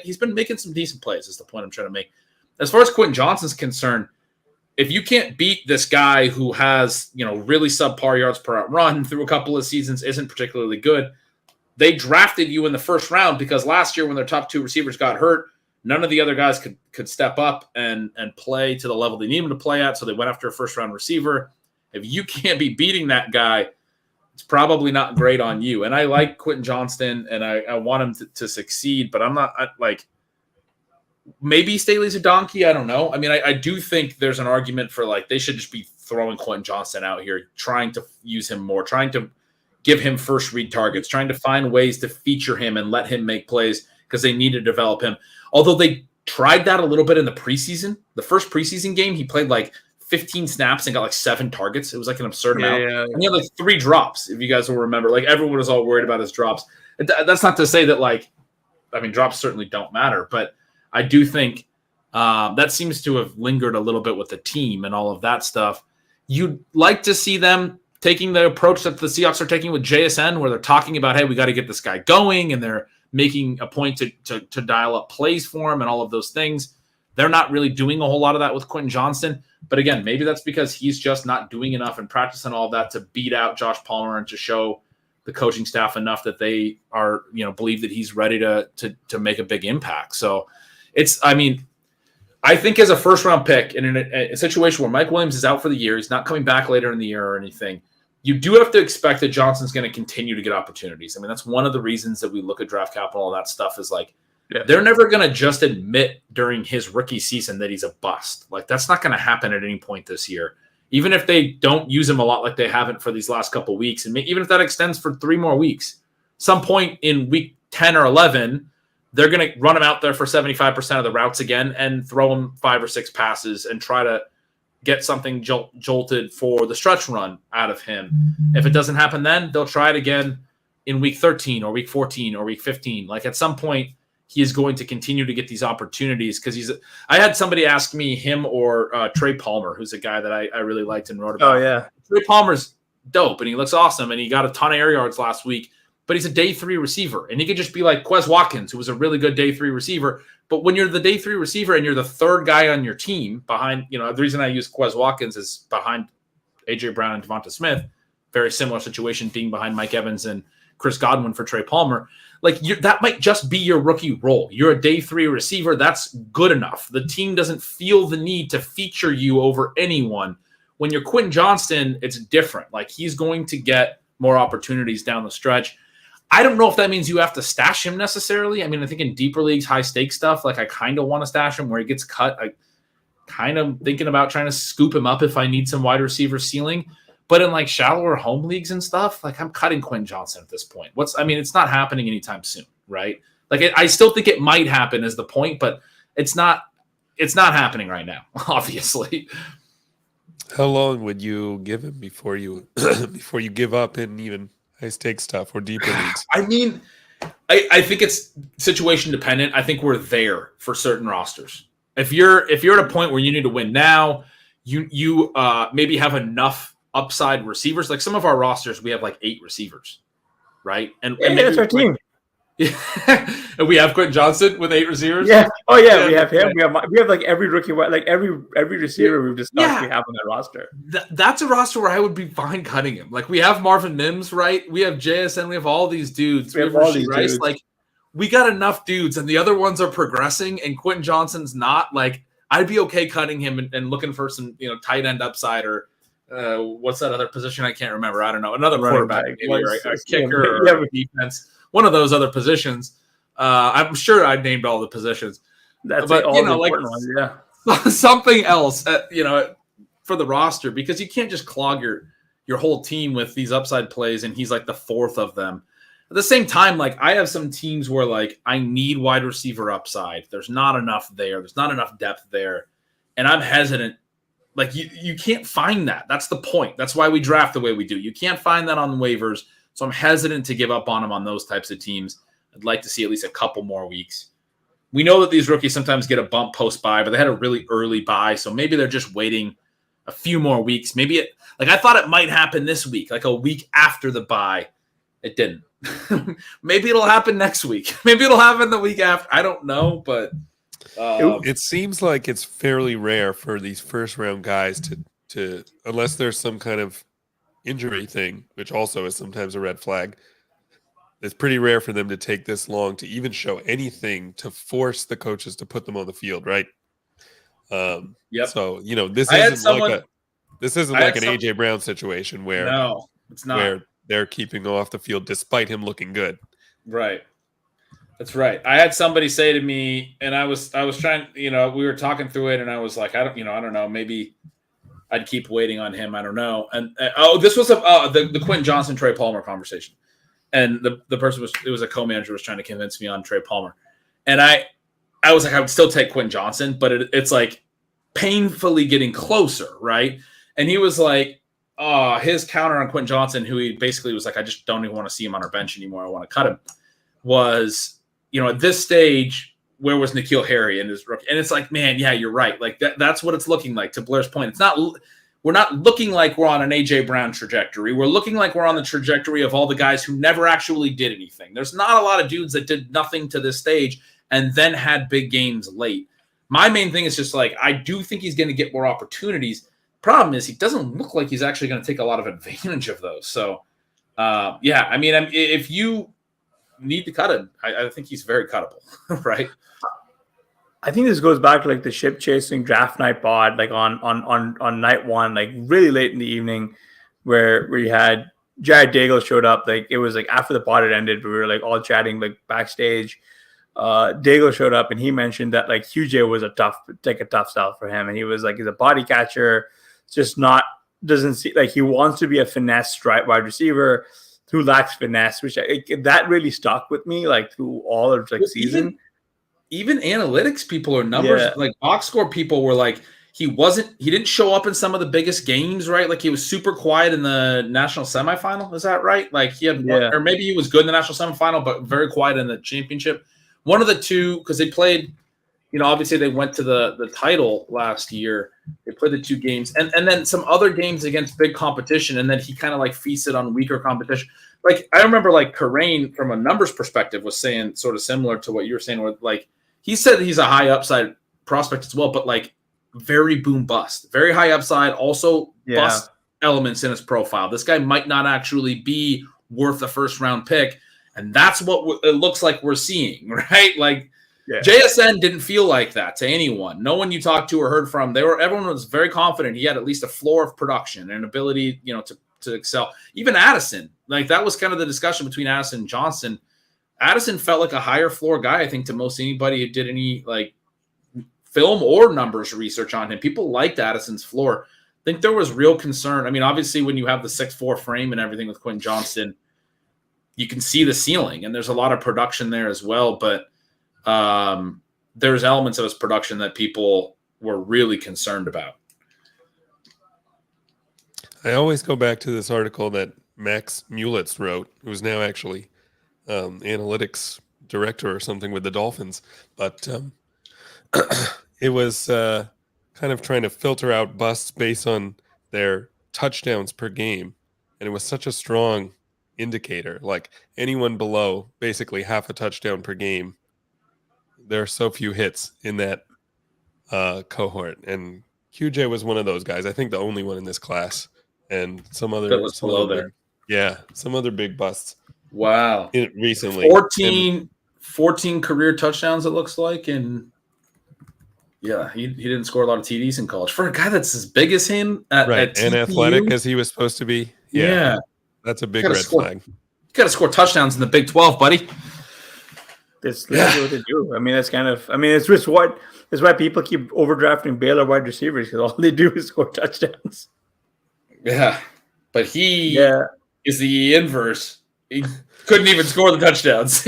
he's been making some decent plays is the point I'm trying to make. As far as Quentin Johnston's concerned, if you can't beat this guy who has, really subpar yards per out run through a couple of seasons, isn't particularly good, they drafted you in the first round because last year when their top 2 receivers got hurt, none of the other guys could step up and play to the level they need him to play at, so they went after a first-round receiver. If you can't be beating that guy, it's probably not great on you. And I like Quentin Johnston, and I want him to succeed, but I'm not maybe Staley's a donkey. I don't know. I mean, I do think there's an argument for they should just be throwing Quentin Johnston out here, trying to use him more, trying to give him first read targets, trying to find ways to feature him and let him make plays because they need to develop him. Although they tried that a little bit in the preseason. The first preseason game, he played 15 snaps and got 7 targets. It was an absurd amount. Yeah. And he had 3 drops, if you guys will remember. Everyone was all worried about his drops. That's not to say that drops certainly don't matter, but I do think that seems to have lingered a little bit with the team and all of that stuff. You'd like to see them taking the approach that the Seahawks are taking with JSN, where they're talking about, hey, we got to get this guy going, and they're making a point to dial up plays for him and all of those things. They're not really doing a whole lot of that with Quentin Johnston. But again, maybe that's because he's just not doing enough and practicing all of that to beat out Josh Palmer and to show the coaching staff enough that they are, believe that he's ready to make a big impact. So I think as a first-round pick in a situation where Mike Williams is out for the year, he's not coming back later in the year or anything, you do have to expect that Johnson's going to continue to get opportunities. I mean, that's one of the reasons that we look at draft capital, all that stuff is they're never going to just admit during his rookie season that he's a bust. That's not going to happen at any point this year. Even if they don't use him a lot like they haven't for these last couple of weeks, and even if that extends for 3 more weeks, some point in week 10 or 11, they're going to run him out there for 75% of the routes again and throw him 5 or 6 passes and try to get something jolted for the stretch run out of him. If it doesn't happen then, they'll try it again in week 13 or week 14 or week 15. At some point, he is going to continue to get these opportunities because I had somebody ask me him or Trey Palmer, who's a guy that I really liked and wrote about. Oh, yeah. Trey Palmer's dope, and he looks awesome, and he got a ton of air yards last week. but he's a day 3 receiver. And he could just be like Quez Watkins, who was a really good day 3 receiver. But when you're the day 3 receiver and you're the third guy on your team behind, the reason I use Quez Watkins is behind A.J. Brown and Devonta Smith, very similar situation being behind Mike Evans and Chris Godwin for Trey Palmer. Like that might just be your rookie role. You're a day 3 receiver. That's good enough. The team doesn't feel the need to feature you over anyone. When you're Quentin Johnston, it's different. Like he's going to get more opportunities down the stretch. I don't know if that means you have to stash him necessarily. I mean, I think in deeper leagues, high stakes stuff, like I kind of want to stash him where he gets cut. I kind of thinking about trying to scoop him up if I need some wide receiver ceiling. But in like shallower home leagues and stuff, like I'm cutting Quentin Johnston at this point. It's not happening anytime soon, right? Like I still think it might happen is the point, but it's not happening right now, obviously. How long would you give him before you give up in even high stakes stuff or deeper leagues? I mean, I think it's situation dependent. I think we're there for certain rosters. If you're at a point where you need to win now, you maybe have enough upside receivers. Like some of our rosters, we have like 8 receivers, right? And that's our team. And we have Quentin Johnston with 8 receivers. Yeah. Oh yeah, we have him. We have like every rookie, like every receiver we've discussed. We have on that roster. That's a roster where I would be fine cutting him. Like we have Marvin Mims, right? We have JSN. We have all these dudes. We have all these dudes. Like we got enough dudes, and the other ones are progressing, and Quentin Johnston's not. Like I'd be okay cutting him and looking for some tight end upside or. What's that other position? I can't remember. I don't know. Another quarterback, maybe, or a kicker or a defense. One of those other positions. I'm sure I named all the positions. That's but, all the important ones, yeah. Something else, for the roster, because you can't just clog your whole team with these upside plays, and he's like the 4th of them. At the same time, like I have some teams where like I need wide receiver upside. There's not enough there. There's not enough depth there, and I'm hesitant. Like you can't find that. That's the point. That's why we draft the way we do. You can't find that on waivers. So I'm hesitant to give up on them on those types of teams. I'd like to see at least a couple more weeks. We know that these rookies sometimes get a bump post-bye, but they had a really early bye. So maybe they're just waiting a few more weeks. Maybe I thought it might happen this week, like a week after the bye. It didn't. Maybe it'll happen next week. Maybe it'll happen the week after. I don't know, but it seems like it's fairly rare for these first round guys to unless there's some kind of injury thing, which also is sometimes a red flag. It's pretty rare for them to take this long to even show anything to force the coaches to put them on the field, right? Yep. So this isn't like an AJ Brown situation where no, it's not. Where they're keeping him off the field despite him looking good. Right. That's right. I had somebody say to me, and I was trying, we were talking through it, and I was like, I don't know, maybe I'd keep waiting on him. I don't know. And this was the Quentin Johnston Trey Palmer conversation, and the person was a co-manager was trying to convince me on Trey Palmer, and I was like, I would still take Quentin Johnston, but it's like painfully getting closer, right? And he was like, his counter on Quentin Johnston, who he basically was like, I just don't even want to see him on our bench anymore. I want to cut him. Was at this stage, where was N'Keal Harry and his rookie? And it's like, man, yeah, you're right. Like that's what it's looking like. To Blair's point, it's not. We're not looking like we're on an AJ Brown trajectory. We're looking like we're on the trajectory of all the guys who never actually did anything. There's not a lot of dudes that did nothing to this stage and then had big games late. My main thing is just like I do think he's going to get more opportunities. Problem is he doesn't look like he's actually going to take a lot of advantage of those. So, yeah, I mean, if you need to cut him, I think he's very cuttable, right? I think this goes back to like the ship chasing draft night pod, like on night one, like really late in the evening, where you had Jared Daigle showed up. Like it was like after the pod had ended, we were like all chatting like backstage. Daigle showed up and he mentioned that like Hugh J was a tough sell for him, and he was like he's a body catcher, just doesn't see like he wants to be a finesse strike wide receiver who lacks finesse, which that really stuck with me like through all of like season. Even analytics people or numbers, like box score people were like, he didn't show up in some of the biggest games, right? Like he was super quiet in the national semifinal. Is that right? Like he had or maybe he was good in the national semifinal, but very quiet in the championship. One of the two, because they played obviously they went to the title last year. They played the 2 games and then some other games against big competition. And then he kind of like feasted on weaker competition. Like I remember like Karain from a numbers perspective was saying sort of similar to what you were saying, where like he said he's a high upside prospect as well, but like very boom bust, very high upside, also bust elements in his profile. This guy might not actually be worth a first round pick. And that's what it looks like we're seeing, right? Like JSN didn't feel like that to anyone. No one you talked to or heard from, everyone was very confident he had at least a floor of production and ability, to excel. Even Addison, like that was kind of the discussion between Addison and Johnston. Addison felt like a higher floor guy, I think, to most anybody who did any like film or numbers research on him. People liked Addison's floor. I think there was real concern. I mean, obviously, when you have the 6'4" frame and everything with Quentin Johnston, you can see the ceiling, and there's a lot of production there as well. But there's elements of his production that people were really concerned about. I always go back to this article that Max Mulitz wrote, who's now actually analytics director or something with the Dolphins. But it was kind of trying to filter out busts based on their touchdowns per game. And it was such a strong indicator. Like anyone below basically half a touchdown per game, there are so few hits in that cohort. And QJ was one of those guys. I think the only one in this class. And some other some other big busts. Wow. Recently. 14 career touchdowns, it looks like. And yeah, he didn't score a lot of TDs in college. For a guy that's as big as him at and athletic as he was supposed to be. Yeah. That's a big red flag. You got to score touchdowns in the Big 12, buddy. That's literally what they do. I mean, it's just that's why people keep overdrafting Baylor wide receivers, because all they do is score touchdowns. Yeah, but he is the inverse. He couldn't even score the touchdowns.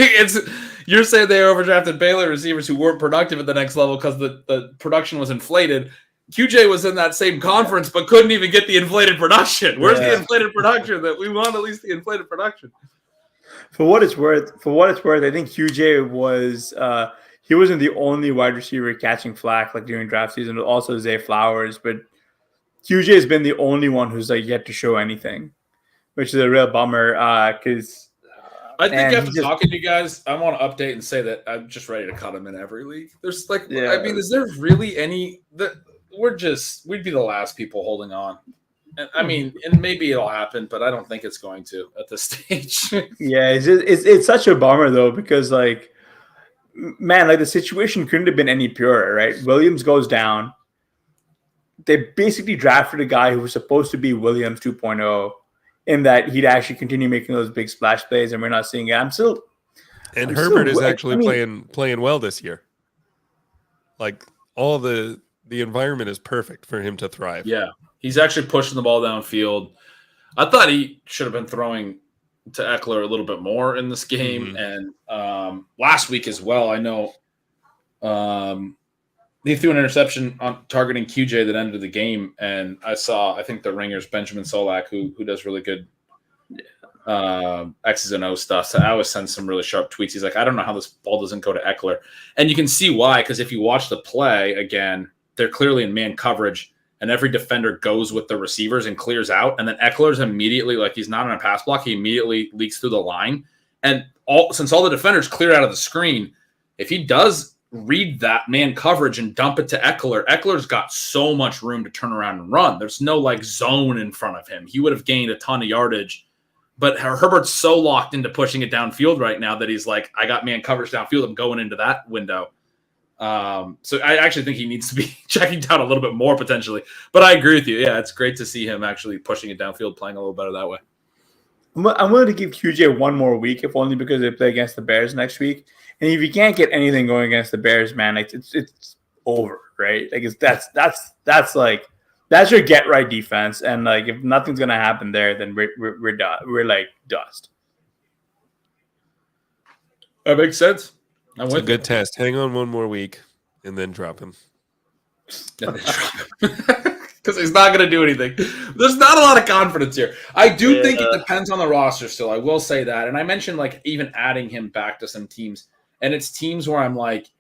You're saying they overdrafted Baylor receivers who weren't productive at the next level because the production was inflated. QJ was in that same conference but couldn't even get the inflated production. Where's the inflated production that we want? At least the inflated production. For what it's worth, I think QJ was he wasn't the only wide receiver catching flack like during draft season. Also Zay Flowers, but QJ has been the only one who's like yet to show anything, which is a real bummer. Because I think after talking to you guys, I want to update and say that I'm just ready to cut him in every league. There's like, I mean, is there really any that we'd be the last people holding on? And I mean, and maybe it'll happen, but I don't think it's going to at this stage. Yeah, it's such a bummer though, because like, man, like the situation couldn't have been any purer, right? Williams goes down. They basically drafted a guy who was supposed to be Williams 2.0, in that he'd actually continue making those big splash plays, and we're not seeing it. Herbert is actually playing well this year. Like all the environment is perfect for him to thrive. Yeah, he's actually pushing the ball downfield. I thought he should have been throwing to Eckler a little bit more in this game, and last week as well. I know. He threw an interception on targeting QJ that ended the game, and I think the Ringers, Benjamin Solak, who does really good X's and O stuff. So I always send some really sharp tweets. He's like, I don't know how this ball doesn't go to Eckler. And you can see why, because if you watch the play again, they're clearly in man coverage, and every defender goes with the receivers and clears out. And then Eckler's immediately, like he's not on a pass block, he immediately leaks through the line. And since all the defenders cleared out of the screen, if he does read that man coverage and dump it to Eckler, Eckler's got so much room to turn around and run. There's no like zone in front of him. He would have gained a ton of yardage, but Herbert's so locked into pushing it downfield right now that he's like, I got man coverage downfield. I'm going into that window. So I actually think he needs to be checking down a little bit more potentially, but I agree with you. Yeah. It's great to see him actually pushing it downfield, playing a little better that way. I'm willing to give QJ one more week, if only because they play against the Bears next week. And if you can't get anything going against the Bears, man, like it's over, right? Like that's your get right defense, and like if nothing's gonna happen there, then we're done. We're like dust. That makes sense. It's a good test. Hang on one more week and then drop him. Because he's not going to do anything. There's not a lot of confidence here. I do think it depends on the roster still. I will say that. And I mentioned like even adding him back to some teams. And it's teams where I'm like,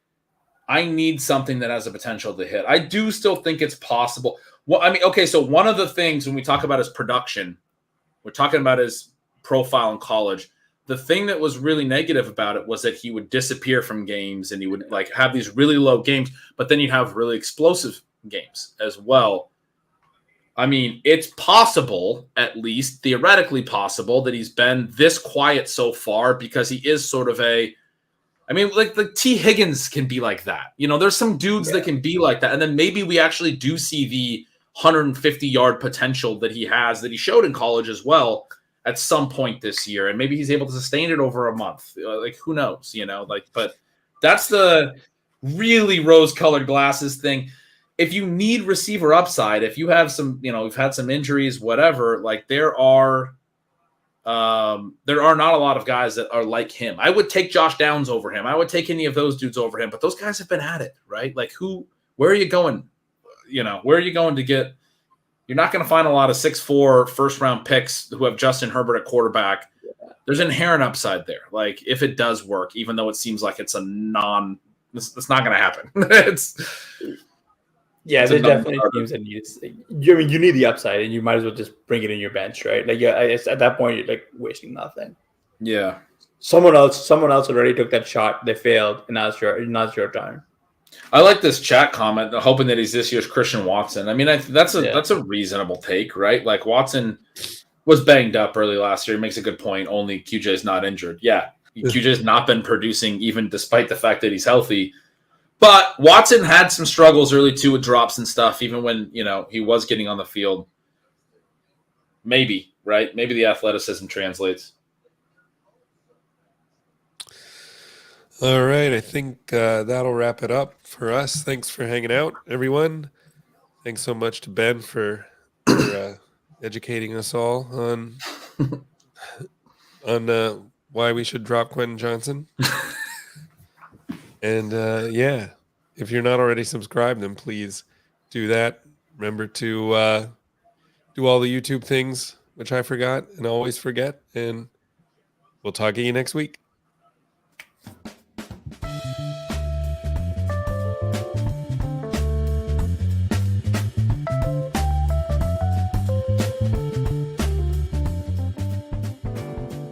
I need something that has a potential to hit. I do still think it's possible. Well, I mean, okay, so one of the things when we talk about his production, we're talking about his profile in college. The thing that was really negative about it was that he would disappear from games and he would like have these really low games, but then you'd have really explosive games as well. I mean, it's possible, at least theoretically possible, that he's been this quiet so far because he is sort of like T. Higgins can be like that. You know, there's some dudes that can be like that. And then maybe we actually do see the 150-yard potential that he has, that he showed in college as well at some point this year. And maybe he's able to sustain it over a month. Like, who knows, you know, like, but that's the really rose-colored glasses thing. If you need receiver upside, if you have some, you know, we've had some injuries, whatever, like there are not a lot of guys that are like him. I would take Josh Downs over him. I would take any of those dudes over him, but those guys have been at it, right? Like where are you going? You know, where are you going to get? You're not going to find a lot of 6'4" first-round picks who have Justin Herbert at quarterback. There's inherent upside there. Like if it does work, even though it seems like it's it's not going to happen. There's definitely teams that need it. I mean, you need the upside, and you might as well just bring it in your bench, right? Like, at that point, you're like wasting nothing. Yeah. Someone else already took that shot. They failed, and now it's your time. I like this chat comment, hoping that he's this year's Christian Watson. I mean, that's a reasonable take, right? Like Watson was banged up early last year. He makes a good point. Only QJ's not injured. Yeah, QJ's not been producing, even despite the fact that he's healthy. But Watson had some struggles early too with drops and stuff, even when, you know, he was getting on the field. Maybe, right? Maybe the athleticism translates. All right. I think that'll wrap it up for us. Thanks for hanging out, everyone. Thanks so much to Ben for educating us all on why we should drop Quentin Johnston. And if you're not already subscribed, then please do that. Remember to do all the YouTube things, which I forgot and always forget. And we'll talk to you next week.